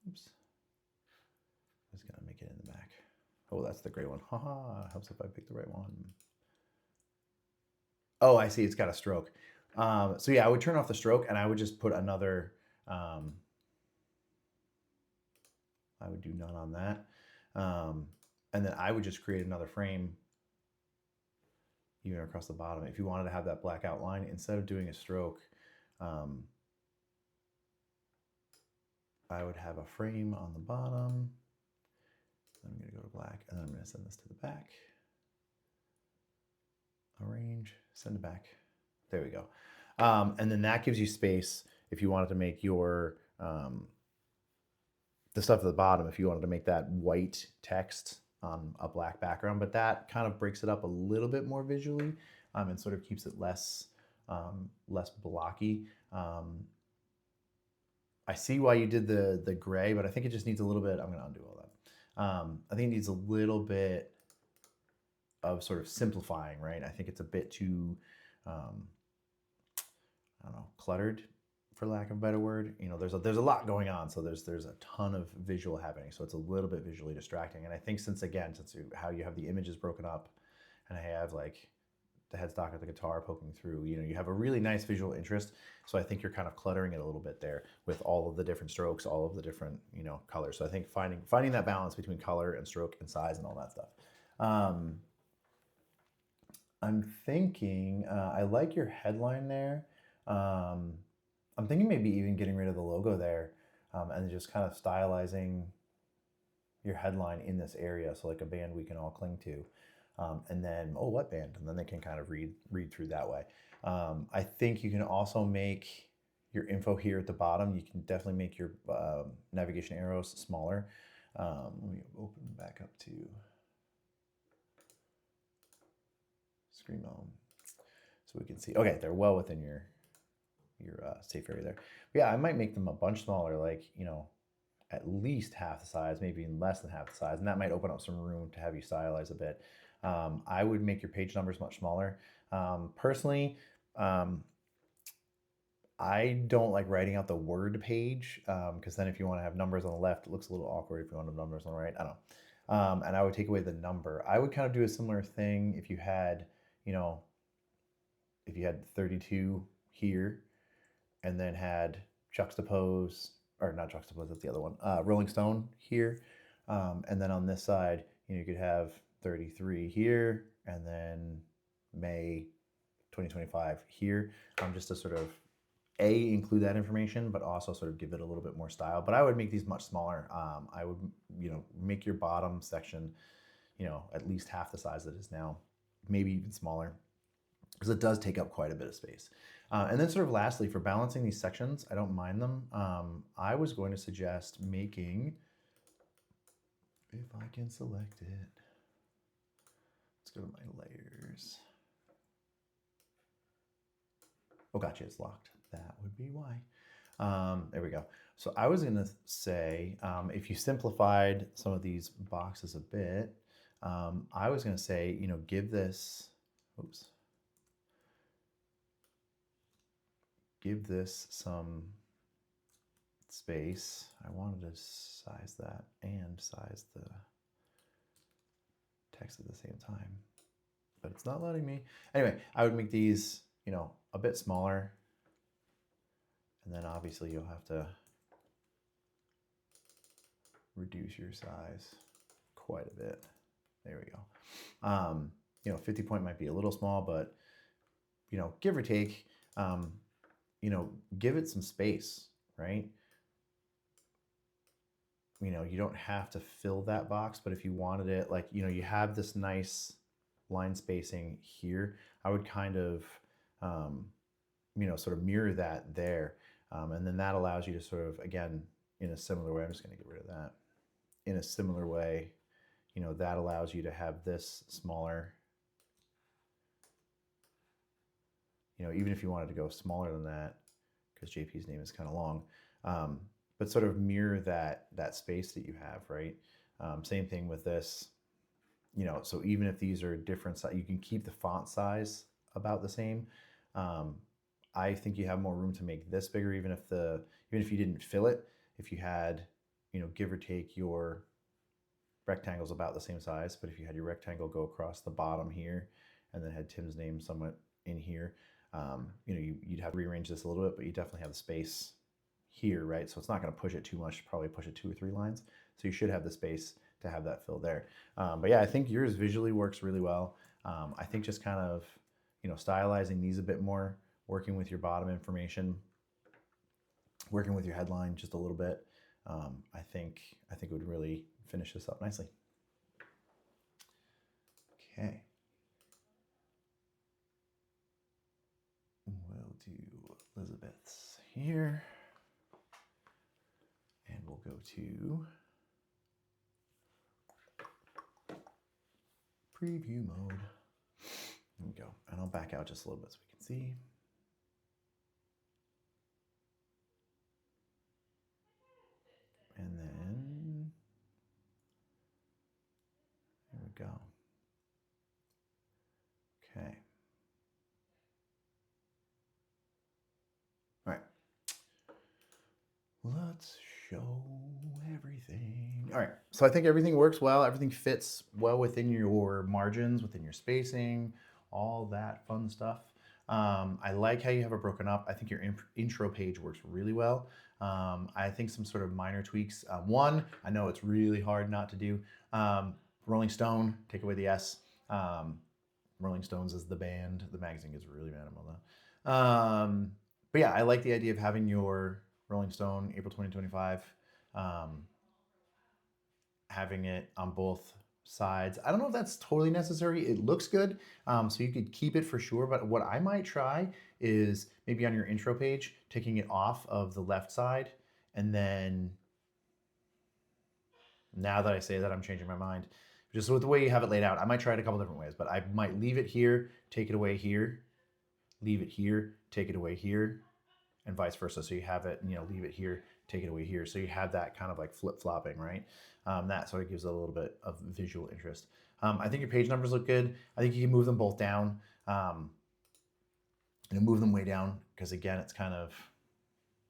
A: oops. I was gonna make it in the back. Oh, that's the gray one. Haha, helps if I pick the right one. Oh, I see, it's got a stroke. So yeah, I would turn off the stroke and I would just put another, I would do none on that. And then I would just create another frame even across the bottom. If you wanted to have that black outline, instead of doing a stroke, I would have a frame on the bottom. I'm going to go to black, and then I'm going to send this to the back. Arrange, send it back. There we go. And then that gives you space if you wanted to make your, the stuff at the bottom, if you wanted to make that white text on a black background, but that kind of breaks it up a little bit more visually and sort of keeps it less blocky. I see why you did the gray, but I think it just needs a little bit. I'm going to undo all that. I think it needs a little bit of sort of simplifying, right? I think it's a bit too, I don't know, cluttered, for lack of a better word. There's a lot going on, so there's a ton of visual happening, so it's a little bit visually distracting. And I think since how you have the images broken up, and I have like the headstock of the guitar poking through, you have a really nice visual interest. So I think you're kind of cluttering it a little bit there with all of the different strokes, all of the different, colors. So I think finding that balance between color and stroke and size and all that stuff. I'm thinking, I like your headline there. I'm thinking maybe even getting rid of the logo there and just kind of stylizing your headline in this area. So like a band we can all cling to. And then, oh, what band? And then they can kind of read through that way. I think you can also make your info here at the bottom. You can definitely make your navigation arrows smaller. Let me open back up to Screamo. So we can see, okay, they're well within your safe area there. But yeah, I might make them a bunch smaller, like, you know, at least half the size, maybe even less than half the size, and that might open up some room to have you stylize a bit. I would make your page numbers much smaller. Personally, I don't like writing out the word page because then if you want to have numbers on the left, it looks a little awkward if you want to have numbers on the right. I don't know. And I would take away the number. I would kind of do a similar thing if you had, you know, if you had 32 here and then had juxtapose, or not juxtapose, that's the other one, Rolling Stone here. And then on this side, you know, you could have 33 here and then May 2025 here, just to sort of include that information, but also sort of give it a little bit more style. But I would make these much smaller. I would, you know, make your bottom section, you know, at least half the size that it is now, maybe even smaller, because it does take up quite a bit of space. And then sort of lastly, for balancing these sections, I don't mind them. I was going to suggest making, if I can select it, let's go to my layers. Oh, gotcha, it's locked. That would be why. There we go. So I was going to say, if you simplified some of these boxes a bit, I was going to say, you know, give this, oops, give this some space. I wanted to size that and size the text at the same time, but it's not letting me. Anyway, I would make these, you know, a bit smaller. And then obviously you'll have to reduce your size quite a bit. There we go. You know, 50 point might be a little small, but, you know, give or take, you know, give it some space, right? You know, you don't have to fill that box, but if you wanted it, like, you know, you have this nice line spacing here, I would kind of, you know, sort of mirror that there. And then that allows you to sort of, again, in a similar way, I'm just going to get rid of that. In a similar way, you know, that allows you to have this smaller, you know, even if you wanted to go smaller than that, because JP's name is kind of long, but sort of mirror that space that you have, right? Same thing with this, you know, so even if these are different, you can keep the font size about the same. I think you have more room to make this bigger, even if you didn't fill it. If you had, you know, give or take your rectangles about the same size, but if you had your rectangle go across the bottom here, and then had Tim's name somewhat in here, you know, you'd have to rearrange this a little bit, but you definitely have the space here, right? So it's not going to push it too much. Probably push it 2 or 3 lines. So you should have the space to have that fill there. But yeah, I think yours visually works really well. I think just kind of, you know, stylizing these a bit more, working with your bottom information, working with your headline just a little bit, I think it would really finish this up nicely. Okay. We'll do Elizabeth's here, and we'll go to preview mode. There we go. And I'll back out just a little bit so we can see. And then, there we go. Okay. All right. Let's show everything. All right. So I think everything works well. Everything fits well within your margins, within your spacing, all that fun stuff. I like how you have it broken up. I think your intro page works really well. I think some sort of minor tweaks. One, I know it's really hard not to do. Rolling Stone, take away the S. Rolling Stones is the band. The magazine gets really mad about that. But yeah, I like the idea of having your Rolling Stone, April 2025, having it on both sides. I don't know if that's totally necessary. It looks good, so you could keep it for sure. But what I might try is maybe on your intro page, taking it off of the left side, and then, now that I say that, I'm changing my mind. just with the way you have it laid out. I might try it a couple different ways, but I might leave it here, take it away here, leave it here, take it away here, and vice versa. So you have it, leave it here, take it away here. So you have that kind of like flip-flopping, right? That sort of gives it a little bit of visual interest. I think your page numbers look good. I think you can move them both down. Move them way down because again, it's kind of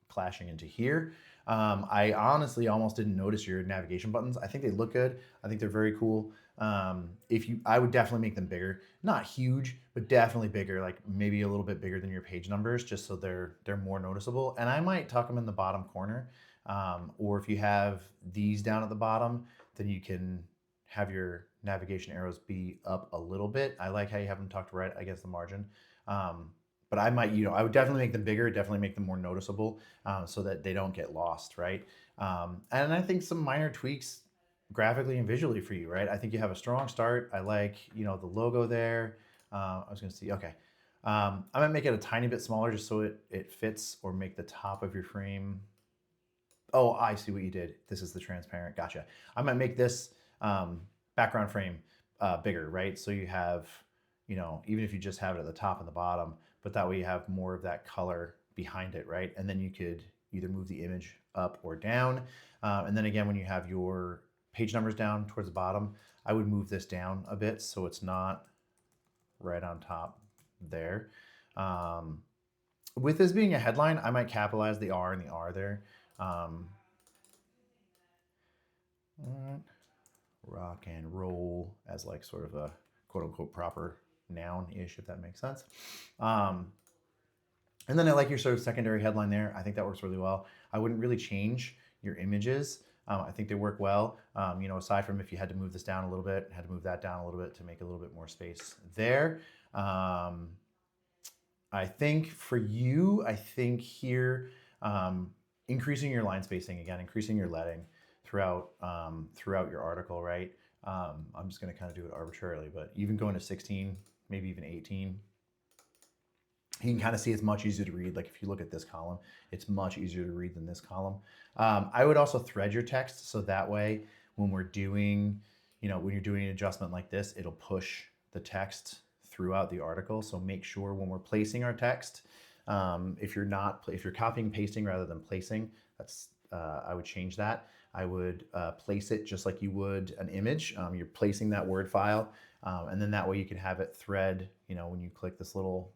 A: clashing into here. I honestly almost didn't notice your navigation buttons. I think they look good. I think they're very cool. I would definitely make them bigger, not huge, but definitely bigger, like maybe a little bit bigger than your page numbers, just so they're more noticeable. And I might tuck them in the bottom corner, or if you have these down at the bottom, then you can have your navigation arrows be up a little bit. I like how you have them tucked right against the margin. But I might, I would definitely make them bigger, definitely make them more noticeable, so that they don't get lost, right? And I think some minor tweaks graphically and visually for you, right? I think you have a strong start. I like, the logo there. I was gonna see, okay. I might make it a tiny bit smaller just so it fits, or make the top of your frame. Oh, I see what you did. This is the transparent, gotcha. I might make this background frame bigger, right? So you have, even if you just have it at the top and the bottom, but that way you have more of that color behind it, right? And then you could either move the image up or down. And then again, when you have your page numbers down towards the bottom, I would move this down a bit so it's not right on top there. With this being a headline, I might capitalize the R and the R there. Rock and roll as like sort of a quote unquote proper noun-ish, if that makes sense. And then I like your sort of secondary headline there. I think that works really well. I wouldn't really change your images. I think they work well. Aside from if you had to move this down a little bit, had to move that down a little bit to make a little bit more space there. I think for you, here, increasing your line spacing, again, increasing your leading throughout your article, right? I'm just gonna kind of do it arbitrarily, but even going to 16, maybe even 18, you can kind of see it's much easier to read. Like if you look at this column, it's much easier to read than this column. I would also thread your text so that way when we're doing, when you're doing an adjustment like this, it'll push the text throughout the article. So make sure when we're placing our text, if you're copying and pasting rather than placing, I would change that. I would place it just like you would an image. You're placing that Word file, and then that way you can have it thread, when you click this little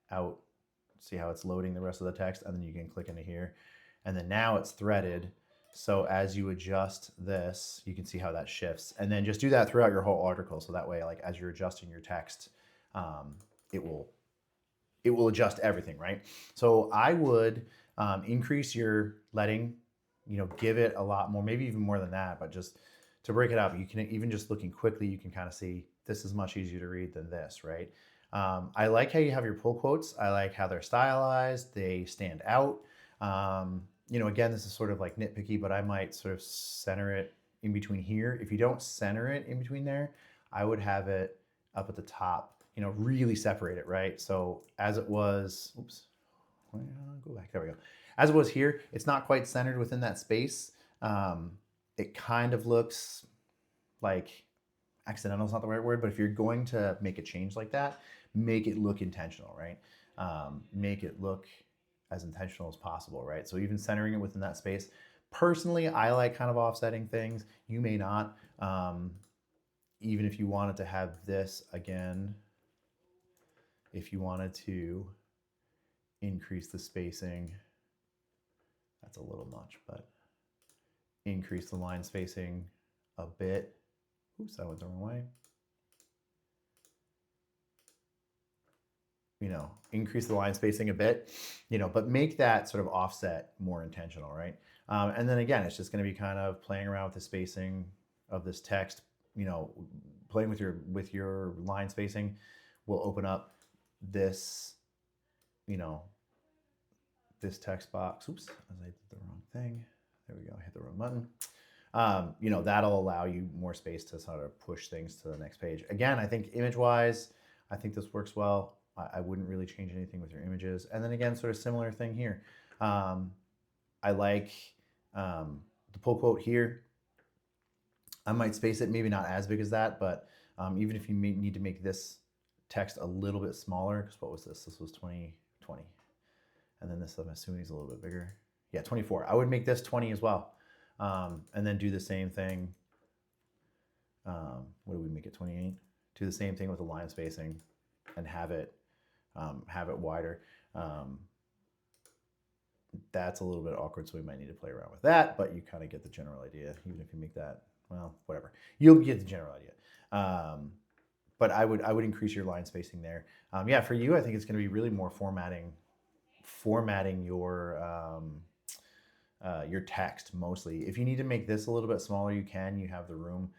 A: out, see how it's loading the rest of the text, and then you can click into here. And then now it's threaded. So as you adjust this, you can see how that shifts. And then just do that throughout your whole article. So that way, like as you're adjusting your text, it will adjust everything, right? So I would increase your leading, give it a lot more, maybe even more than that, but just to break it up, you can even just looking quickly, you can kind of see this is much easier to read than this, right? I like how you have your pull quotes. I like how they're stylized. They stand out. Again, this is sort of like nitpicky, but I might sort of center it in between here. If you don't center it in between there, I would have it up at the top, really separate it, right? So as it was, oops, go back, there we go. As it was here, it's not quite centered within that space. It kind of looks like accidental is not the right word, but if you're going to make a change like that, make it look intentional, right? Make it look as intentional as possible, right? So even centering it within that space. Personally, I like kind of offsetting things. You may not. Even if you wanted to have this again, if you wanted to increase the spacing, that's a little much, but increase the line spacing a bit. Oops, I went the wrong way. Increase the line spacing a bit, but make that sort of offset more intentional, right? And then again, it's just going to be kind of playing around with the spacing of this text, playing with your line spacing will open up this, this text box. Oops, I did the wrong thing. There we go, I hit the wrong button. That'll allow you more space to sort of push things to the next page. Again, I think image-wise, I think this works well. I wouldn't really change anything with your images. And then again, sort of similar thing here. I like the pull quote here. I might space it, maybe not as big as that, but even if you need to make this text a little bit smaller, because what was this? This was 2020. And then this, I'm assuming, is a little bit bigger. Yeah, 24. I would make this 20 as well. And then do the same thing. What do we make it, 28? Do the same thing with the line spacing and have it wider. That's a little bit awkward, so we might need to play around with that, but you kind of get the general idea, even if you make that, well, whatever. You'll get the general idea. But I would increase your line spacing there. Yeah, for you, I think it's going to be really more formatting your text mostly. If you need to make this a little bit smaller, you can. You have the room.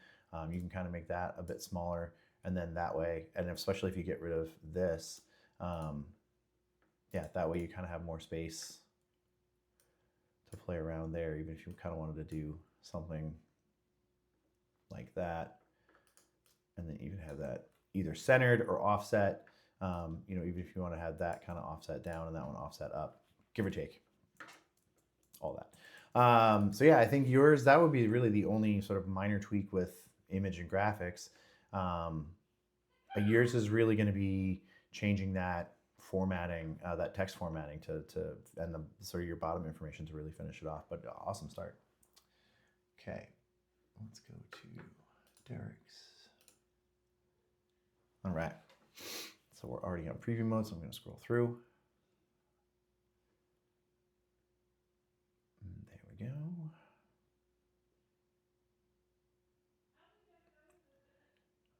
A: You can kind of make that a bit smaller, and then that way, and especially if you get rid of this, yeah, that way you kind of have more space to play around there, even if you kind of wanted to do something like that, and then even have that either centered or offset. You know, even if you want to have that kind of offset down and that one offset up, give or take, all that. So yeah, I think yours, that would be really the only sort of minor tweak with image and graphics. Yours is really going to be changing that formatting, that text formatting and the sort of your bottom information to really finish it off. But awesome start. Okay, let's go to Deric's. All right, so we're already on preview mode, so I'm going to scroll through. There we go.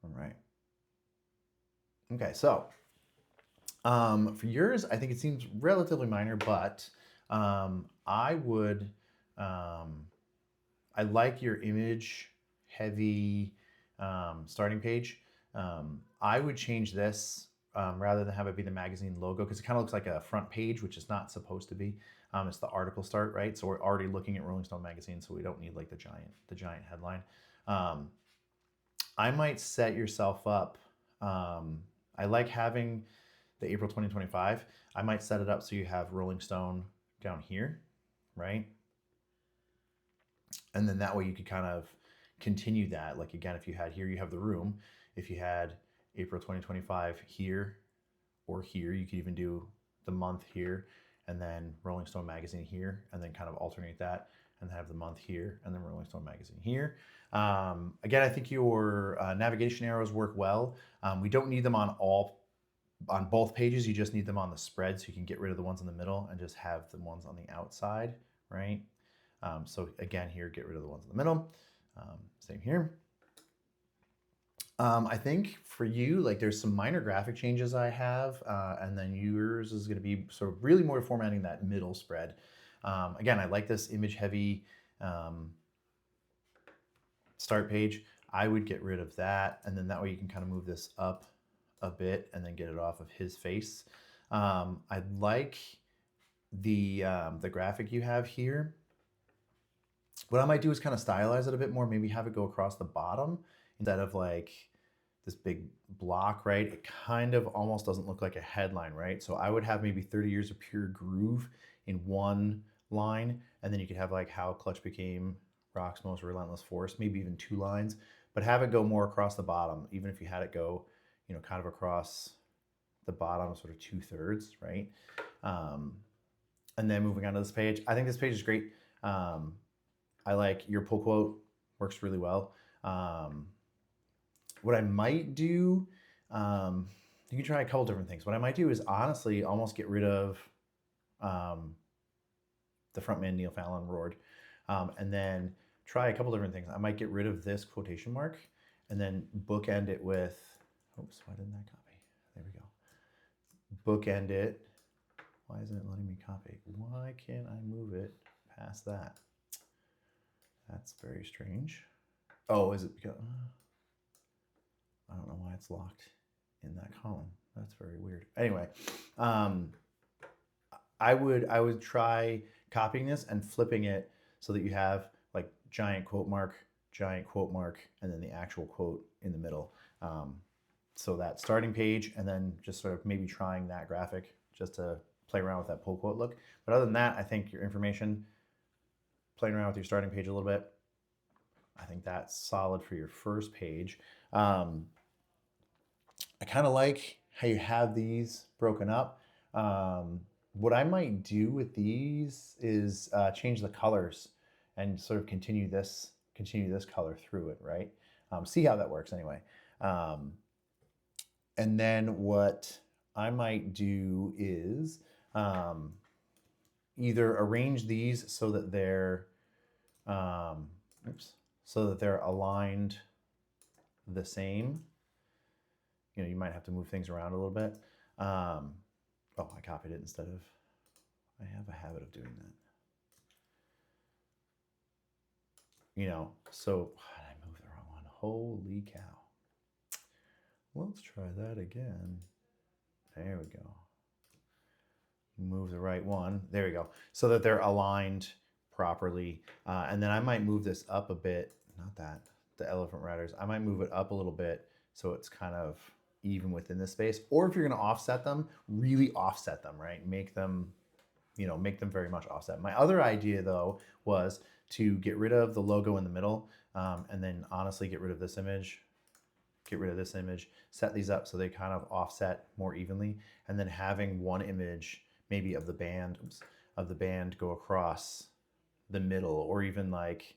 A: All right. Okay, so for yours, I think it seems relatively minor, but I would, I like your image heavy starting page. I would change this rather than have it be the magazine logo, because it kind of looks like a front page, which is not supposed to be. It's the article start, right? So we're already looking at Rolling Stone magazine, so we don't need like the giant headline. I might set yourself up. I like having the April 2025. I might set it up so you have Rolling Stone down here, right? And then that way you could kind of continue that. Like again, if you had here, you have the room. If you had April 2025 here or here, you could even do the month here and then Rolling Stone magazine here, and then kind of alternate that and have the month here and then Rolling Stone magazine here. Again, I think your navigation arrows work well. We don't need them on both pages. You just need them on the spread, so you can get rid of the ones in the middle and just have the ones on the outside, right? So again, here, get rid of the ones in the middle. Same here. I think for you, like there's some minor graphic changes I have, and then yours is going to be sort of really more formatting that middle spread. Again, I like this image heavy start page. I would get rid of that, and then that way you can kind of move this up a bit and then get it off of his face. I like the graphic you have here. What I might do is kind of stylize it a bit more, maybe have it go across the bottom instead of like this big block, right? It kind of almost doesn't look like a headline, right? So I would have maybe 30 years of pure groove in one line, and then you could have like how Clutch became rock's most relentless force, maybe even 2 lines, but have it go more across the bottom, even if you had it go, you know, kind of across the bottom, sort of 2/3, right? And then moving on to this page, I think this page is great. I like your pull quote, works really well. What I might do, you can try a couple different things. What I might do is honestly almost get rid of the front man Neil Fallon roared, and then try a couple different things. I might get rid of this quotation mark and then bookend it with, oops, why didn't that copy? There we go. Bookend it. Why isn't it letting me copy? Why can't I move it past that? That's very strange. Oh, is it because, I don't know why it's locked in that column. That's very weird. Anyway, I would try copying this and flipping it so that you have like giant quote mark, and then the actual quote in the middle. So that starting page, and then just sort of maybe trying that graphic just to play around with that pull quote look. But other than that, I think your information, playing around with your starting page a little bit, I think that's solid for your first page. I kind of like how you have these broken up. What I might do with these is change the colors and sort of continue this color through it, right? See how that works anyway. And then what I might do is either arrange these so that they're aligned the same. You know, you might have to move things around a little bit. Oh, I copied it instead of, I have a habit of doing that. You know, so I moved the wrong one. Holy cow. Let's try that again. There we go. Move the right one. There we go. So that they're aligned properly. And then I might move this up a bit. Not that, the elephant riders. I might move it up a little bit so it's kind of even within the space. Or if you're going to offset them, really offset them, right? Make them, you know, make them very much offset. My other idea though was to get rid of the logo in the middle, and then honestly get rid of this image, set these up so they kind of offset more evenly, and then having one image maybe of the band, go across the middle, or even like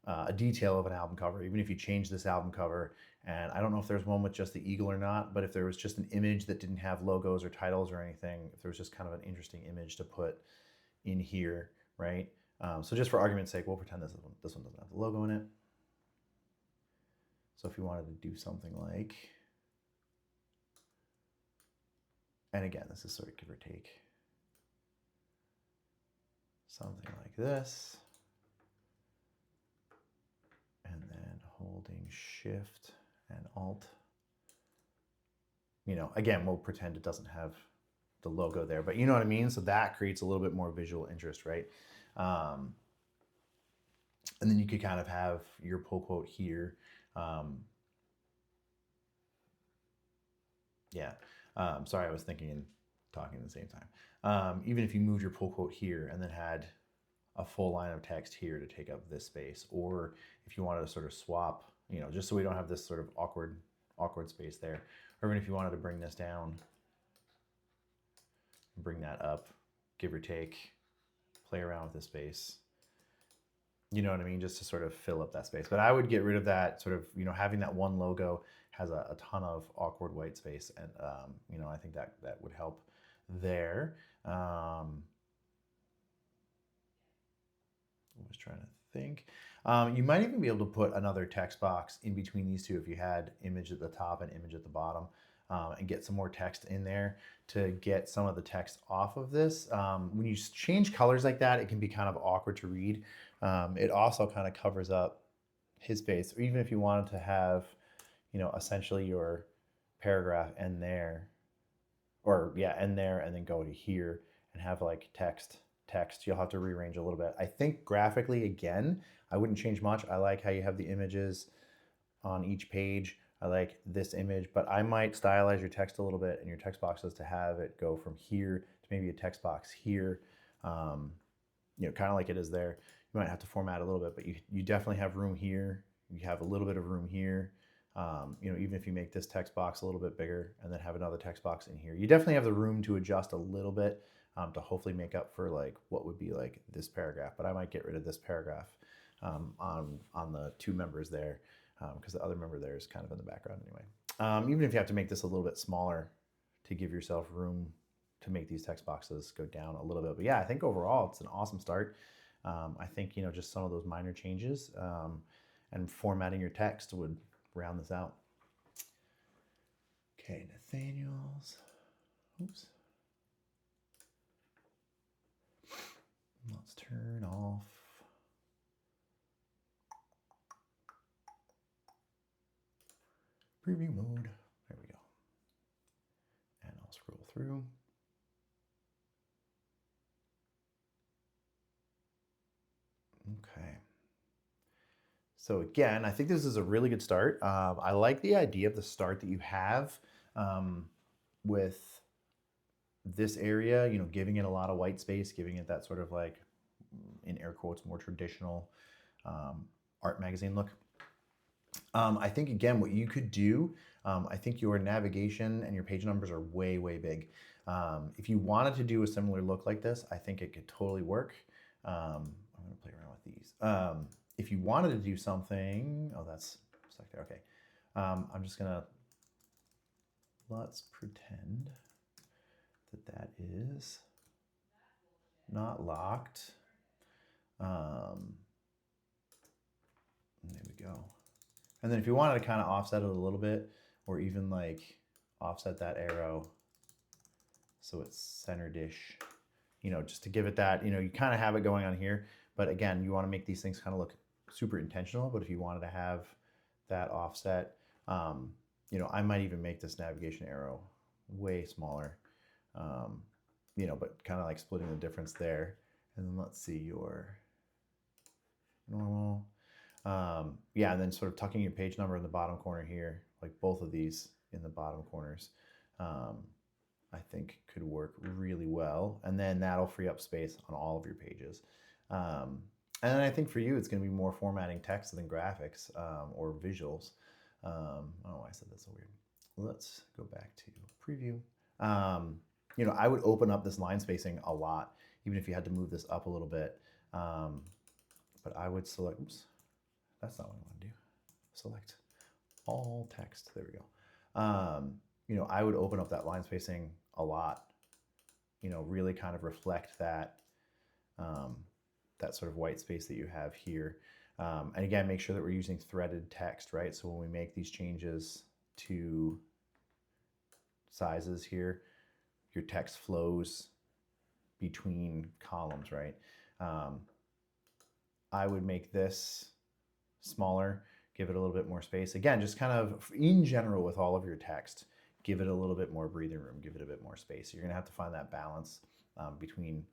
A: a detail of an album cover. Even if you change this album cover, and I don't know if there's one with just the eagle or not, but if there was just an image that didn't have logos or titles or anything, if there was just kind of an interesting image to put in here, right? So just for argument's sake, we'll pretend this one doesn't have the logo in it. So if you wanted to do something like, and again, this is sort of give or take, something like this, and then holding Shift and Alt. You know, again, we'll pretend it doesn't have the logo there, but you know what I mean? So that creates a little bit more visual interest, right? And then you could kind of have your pull quote here. Sorry, I was thinking and talking at the same time. Even if you moved your pull quote here and then had a full line of text here to take up this space, or if you wanted to sort of swap, you know, just so we don't have this sort of awkward space there, or even if you wanted to bring this down, bring that up, give or take, play around with this space. You know what I mean? Just to sort of fill up that space. But I would get rid of that sort of, you know, having that one logo has a ton of awkward white space. And, you know, I think that would help there. I was trying to think. You might even be able to put another text box in between these two if you had image at the top and image at the bottom, and get some more text in there to get some of the text off of this. When you change colors like that, it can be kind of awkward to read. It also kind of covers up his face, or even if you wanted to have, you know, essentially your paragraph end there, or yeah, end there and then go to here and have like text, you'll have to rearrange a little bit. I think graphically, again, I wouldn't change much. I like how you have the images on each page. I like this image, but I might stylize your text a little bit and your text boxes to have it go from here to maybe a text box here, you know, kind of like it is there. You might have to format a little bit, but you definitely have room here. You have a little bit of room here. You know, even if you make this text box a little bit bigger and then have another text box in here, you definitely have the room to adjust a little bit, to hopefully make up for like what would be like this paragraph. But I might get rid of this paragraph on the two members there, because the other member there is kind of in the background anyway. Even if you have to make this a little bit smaller to give yourself room to make these text boxes go down a little bit. But yeah, I think overall it's an awesome start. I think, you know, just some of those minor changes and formatting your text would round this out. Okay, Nathaniel's. Oops. Let's turn off preview mode. There we go. And I'll scroll through. Okay. So again, I think this is a really good start. I like the idea of the start that you have with this area, you know, giving it a lot of white space, giving it that sort of like, in air quotes, more traditional art magazine look. I think, again, what you could do, I think your navigation and your page numbers are way, way big. If you wanted to do a similar look like this, I think it could totally work. I'm going to play around with these. If you wanted to do something, oh, that's stuck there. Okay. I'm just going to, let's pretend that that is not locked. There we go. And then if you wanted to kind of offset it a little bit, or even like offset that arrow so it's center-ish, you know, just to give it that, you know, you kind of have it going on here, but again, you want to make these things kind of look super intentional. But if you wanted to have that offset, you know, I might even make this navigation arrow way smaller, you know, but kind of like splitting the difference there. And then let's see your normal. Yeah, and then sort of tucking your page number in the bottom corner here, like both of these in the bottom corners, I think could work really well. And then that'll free up space on all of your pages. And then I think for you, it's going to be more formatting text than graphics or visuals. I don't know why I said that so weird. Let's go back to preview. You know, I would open up this line spacing a lot, even if you had to move this up a little bit. But I would select, oops, that's not what I want to do. Select all text. There we go. You know, I would open up that line spacing a lot. You know, really kind of reflect that that sort of white space that you have here. And again, make sure that we're using threaded text, right? So when we make these changes to sizes here, your text flows between columns, right? I would make this smaller, give it a little bit more space. Again, just kind of in general with all of your text, give it a little bit more breathing room, give it a bit more space. You're gonna have to find that balance between,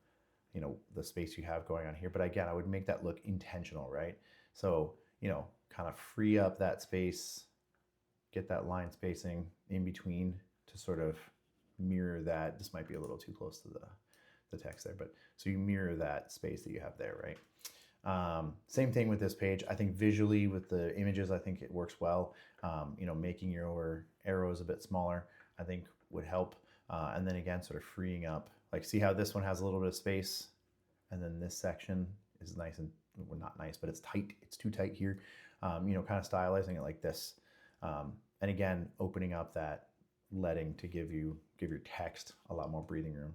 A: you know, the space you have going on here. But again, I would make that look intentional, right? So, you know, kind of free up that space, get that line spacing in between to sort of mirror that. This might be a little too close to the text there, but so you mirror that space that you have there, right? Same thing with this page. I think visually with the images, I think it works well. You know, making your arrows a bit smaller, I think would help. And then again, sort of freeing up, like see how this one has a little bit of space, and then this section is nice and, well, not nice, but it's tight. It's too tight here. You know, kind of stylizing it like this. And again, opening up that leading to give your text a lot more breathing room.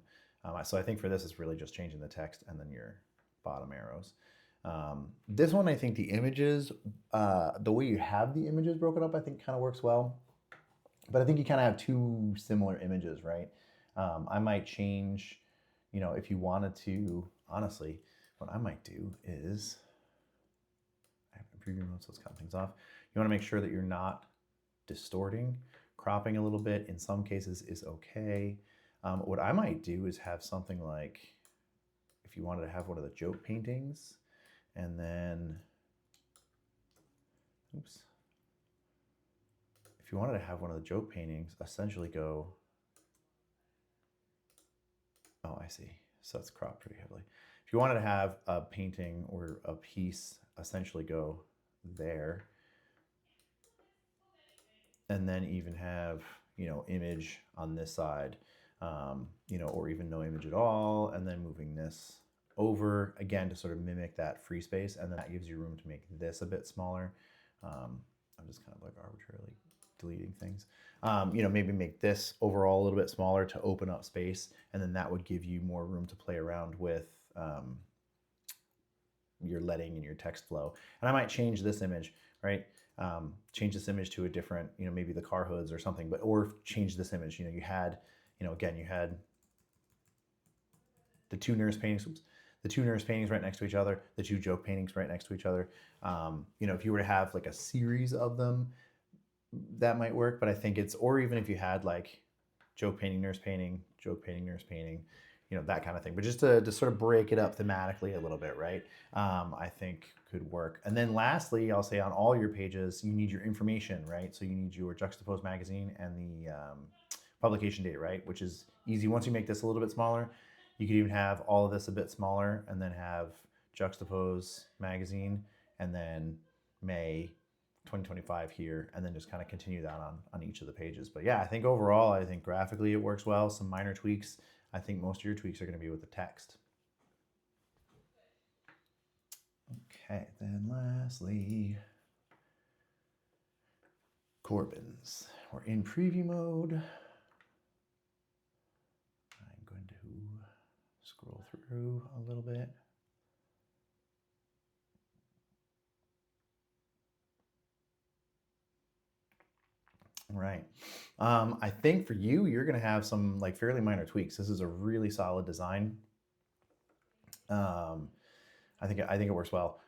A: So I think for this, it's really just changing the text and then your bottom arrows. This one, I think the images, the way you have the images broken up, I think kind of works well. But I think you kind of have two similar images, right? I might change, you know, if you wanted to, honestly, what I might do is, I have a preview mode, so let's cut things off. You want to make sure that you're not distorting. Cropping a little bit in some cases is okay. What I might do is have something like, if you wanted to have one of the joke paintings, and then, oops. If you wanted to have one of the joke paintings, essentially go, oh, I see. So it's cropped pretty heavily. If you wanted to have a painting or a piece, essentially go there. And then even have, you know, image on this side, you know, or even no image at all. And then moving this over again to sort of mimic that free space. And then that gives you room to make this a bit smaller. I'm just kind of like arbitrarily deleting things. You know, maybe make this overall a little bit smaller to open up space. And then that would give you more room to play around with your leading and your text flow. And I might change this image, right? Change this image to a different, you know, maybe the car hoods or something, but, or change this image. You know, you had, you know, again, you had the two nurse paintings, oops, the two nurse paintings right next to each other, the two joke paintings right next to each other. You know, if you were to have like a series of them, that might work, but I think it's, or even if you had like joke painting, nurse painting, joke painting, nurse painting, you know, that kind of thing. But just to sort of break it up thematically a little bit, right? I think could work. And then lastly, I'll say on all your pages, you need your information, right? So you need your juxtaposed magazine and the publication date, right? Which is easy. Once you make this a little bit smaller, you could even have all of this a bit smaller and then have juxtapose magazine and then May 2025 here, and then just kind of continue that on each of the pages. But yeah, I think overall, I think graphically it works well. Some minor tweaks. I think most of your tweaks are going to be with the text. Okay, then lastly, Corbin's. We're in preview mode. I'm going to scroll through a little bit. Right. I think for you, you're going to have some like fairly minor tweaks. This is a really solid design. I think it works well.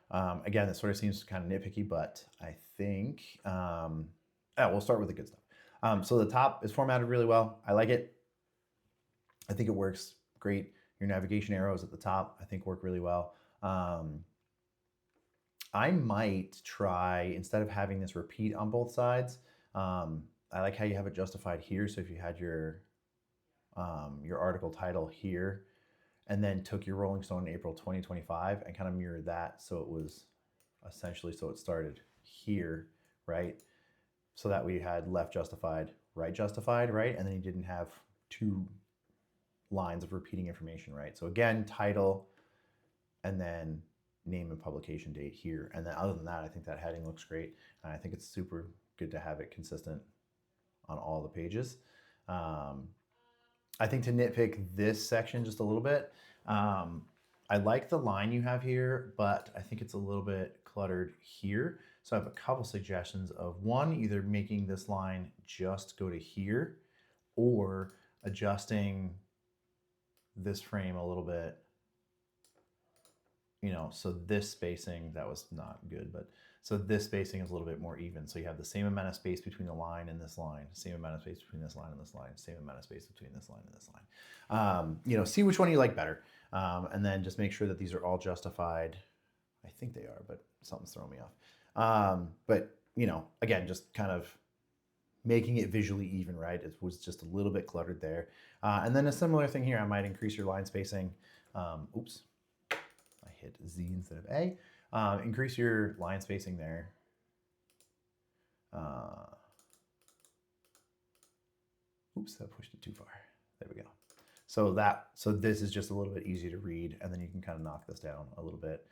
A: Again, it sort of seems kind of nitpicky, but I think we'll start with the good stuff. So the top is formatted really well. I like it. I think it works great. Your navigation arrows at the top, I think, work really well. I might try, instead of having this repeat on both sides, I like how you have it justified here. So if you had your article title here, and then took your Rolling Stone in April 2025 and kind of mirrored that, so it was essentially, so it started here, right? So that we had left justified, right? And then you didn't have two lines of repeating information, right? So again, title, and then name and publication date here. And then other than that, I think that heading looks great. And I think it's super good to have it consistent on all the pages. I think to nitpick this section just a little bit, I like the line you have here, but I think it's a little bit cluttered here. So I have a couple suggestions of one, either making this line just go to here, or adjusting this frame a little bit, so this spacing, that was not good, but so this spacing is a little bit more even. So you have the same amount of space between the line and this line, same amount of space between this line and this line, same amount of space between this line and this line. See which one you like better. And then just make sure that these are all justified. I think they are, but something's throwing me off. But again, just kind of making it visually even, right? It was just a little bit cluttered there. And then a similar thing here, I might increase your line spacing. Oops, I hit Z instead of A. Increase your line spacing there. Oops, that pushed it too far. There we go. So this is just a little bit easier to read, and then you can kind of knock this down a little bit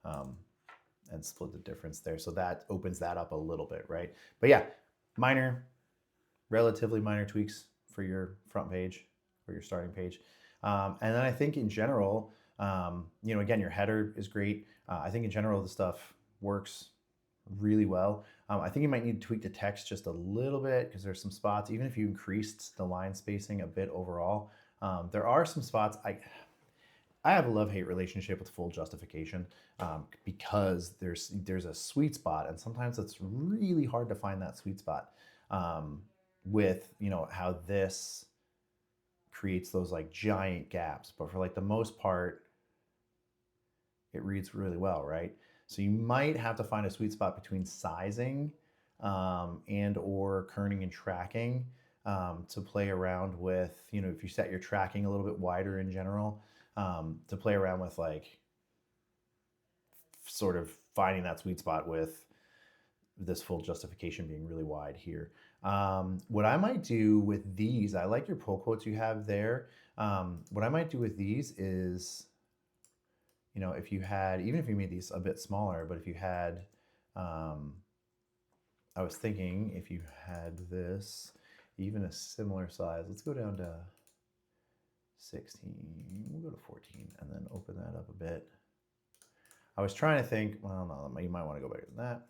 A: and split the difference there. So that opens that up a little bit, right? But yeah, relatively minor tweaks for your front page, for your starting page. And then I think in general, again, your header is great. I think in general, the stuff works really well. I think you might need to tweak the text just a little bit, because there's some spots, even if you increased the line spacing a bit overall, there are some spots. I have a love-hate relationship with full justification, because there's a sweet spot, and sometimes it's really hard to find that sweet spot with how this creates those like giant gaps. But for like the most part, it reads really well, right? So you might have to find a sweet spot between sizing and or kerning and tracking to play around with, if you set your tracking a little bit wider in general, to play around with like sort of finding that sweet spot with this full justification being really wide here. What I might do with these, I like your pull quotes you have there. What I might do with these is, if you had, even if you made these a bit smaller, but if you had, I was thinking if you had this, even a similar size, let's go down to 16, we'll go to 14, and then open that up a bit. I was trying to think, well, no, you might want to go bigger than that.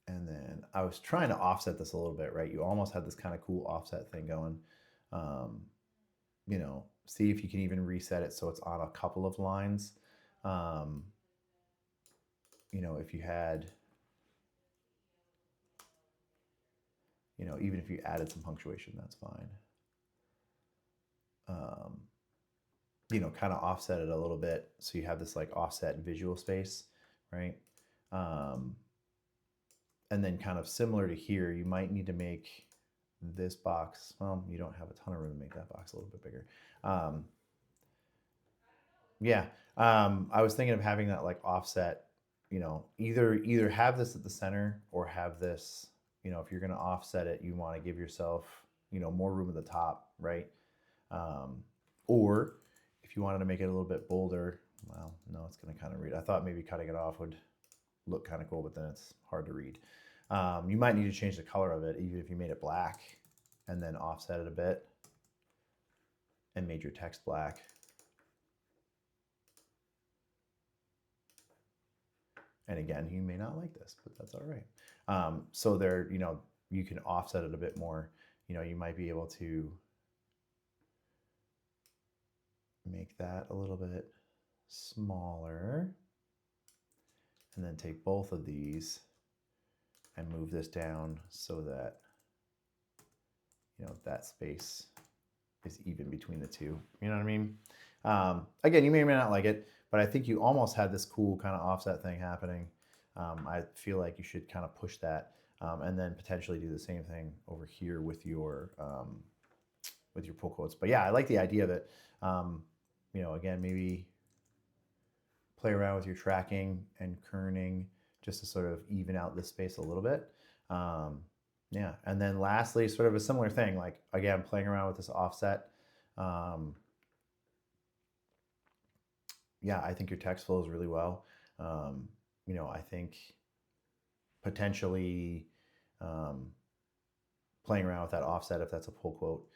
A: And then I was trying to offset this a little bit, right? You almost had this kind of cool offset thing going. See if you can even reset it so it's on a couple of lines. If you had, even if you added some punctuation, that's fine. Kind of offset it a little bit so you have this like offset visual space, right? And then kind of similar to here, you might need to make this box, well, you don't have a ton of room to make that box a little bit bigger. Yeah. I was thinking of having that like offset, you know, either have this at the center or have this, you know, if you're going to offset it, you want to give yourself, you know, more room at the top, right? Um, or if you wanted to make it a little bit bolder, well, no, it's going to kind of read. I thought maybe cutting it off would look kind of cool, but then it's hard to read. You might need to change the color of it, even if you made it black and then offset it a bit and made your text black. And again, you may not like this, but that's all right. So there, you know, you can offset it a bit more. You know, you might be able to make that a little bit smaller and then take both of these and move this down so that, you know, that space is even between the two. You know what I mean? Again, you may or may not like it, but I think you almost had this cool kind of offset thing happening. I feel like you should kind of push that and then potentially do the same thing over here with your pull quotes. But yeah, I like the idea of it. You know, again, maybe play around with your tracking and kerning just to sort of even out this space a little bit. Yeah, and then lastly, sort of a similar thing, like again, playing around with this offset. Yeah, I think your text flows really well. You know, I think potentially playing around with that offset if that's a pull quote,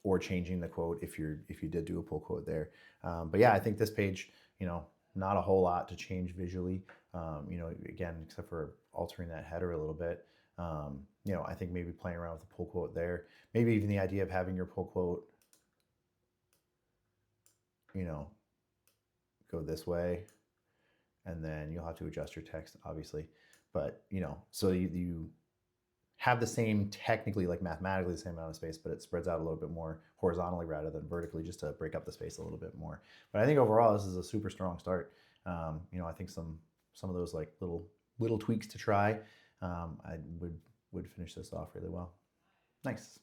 A: or changing the quote if you did do a pull quote there. But yeah, I think this page, you know, not a whole lot to change visually. You know, again, except for altering that header a little bit. You know, I think maybe playing around with the pull quote there, maybe even the idea of having your pull quote, you know, go this way, and then you'll have to adjust your text, obviously. But, you know, so you have the same, technically, like mathematically the same amount of space, but it spreads out a little bit more horizontally rather than vertically, just to break up the space a little bit more. But I think overall, this is a super strong start. You know, I think some of those like little tweaks to try, I would finish this off really well. Nice.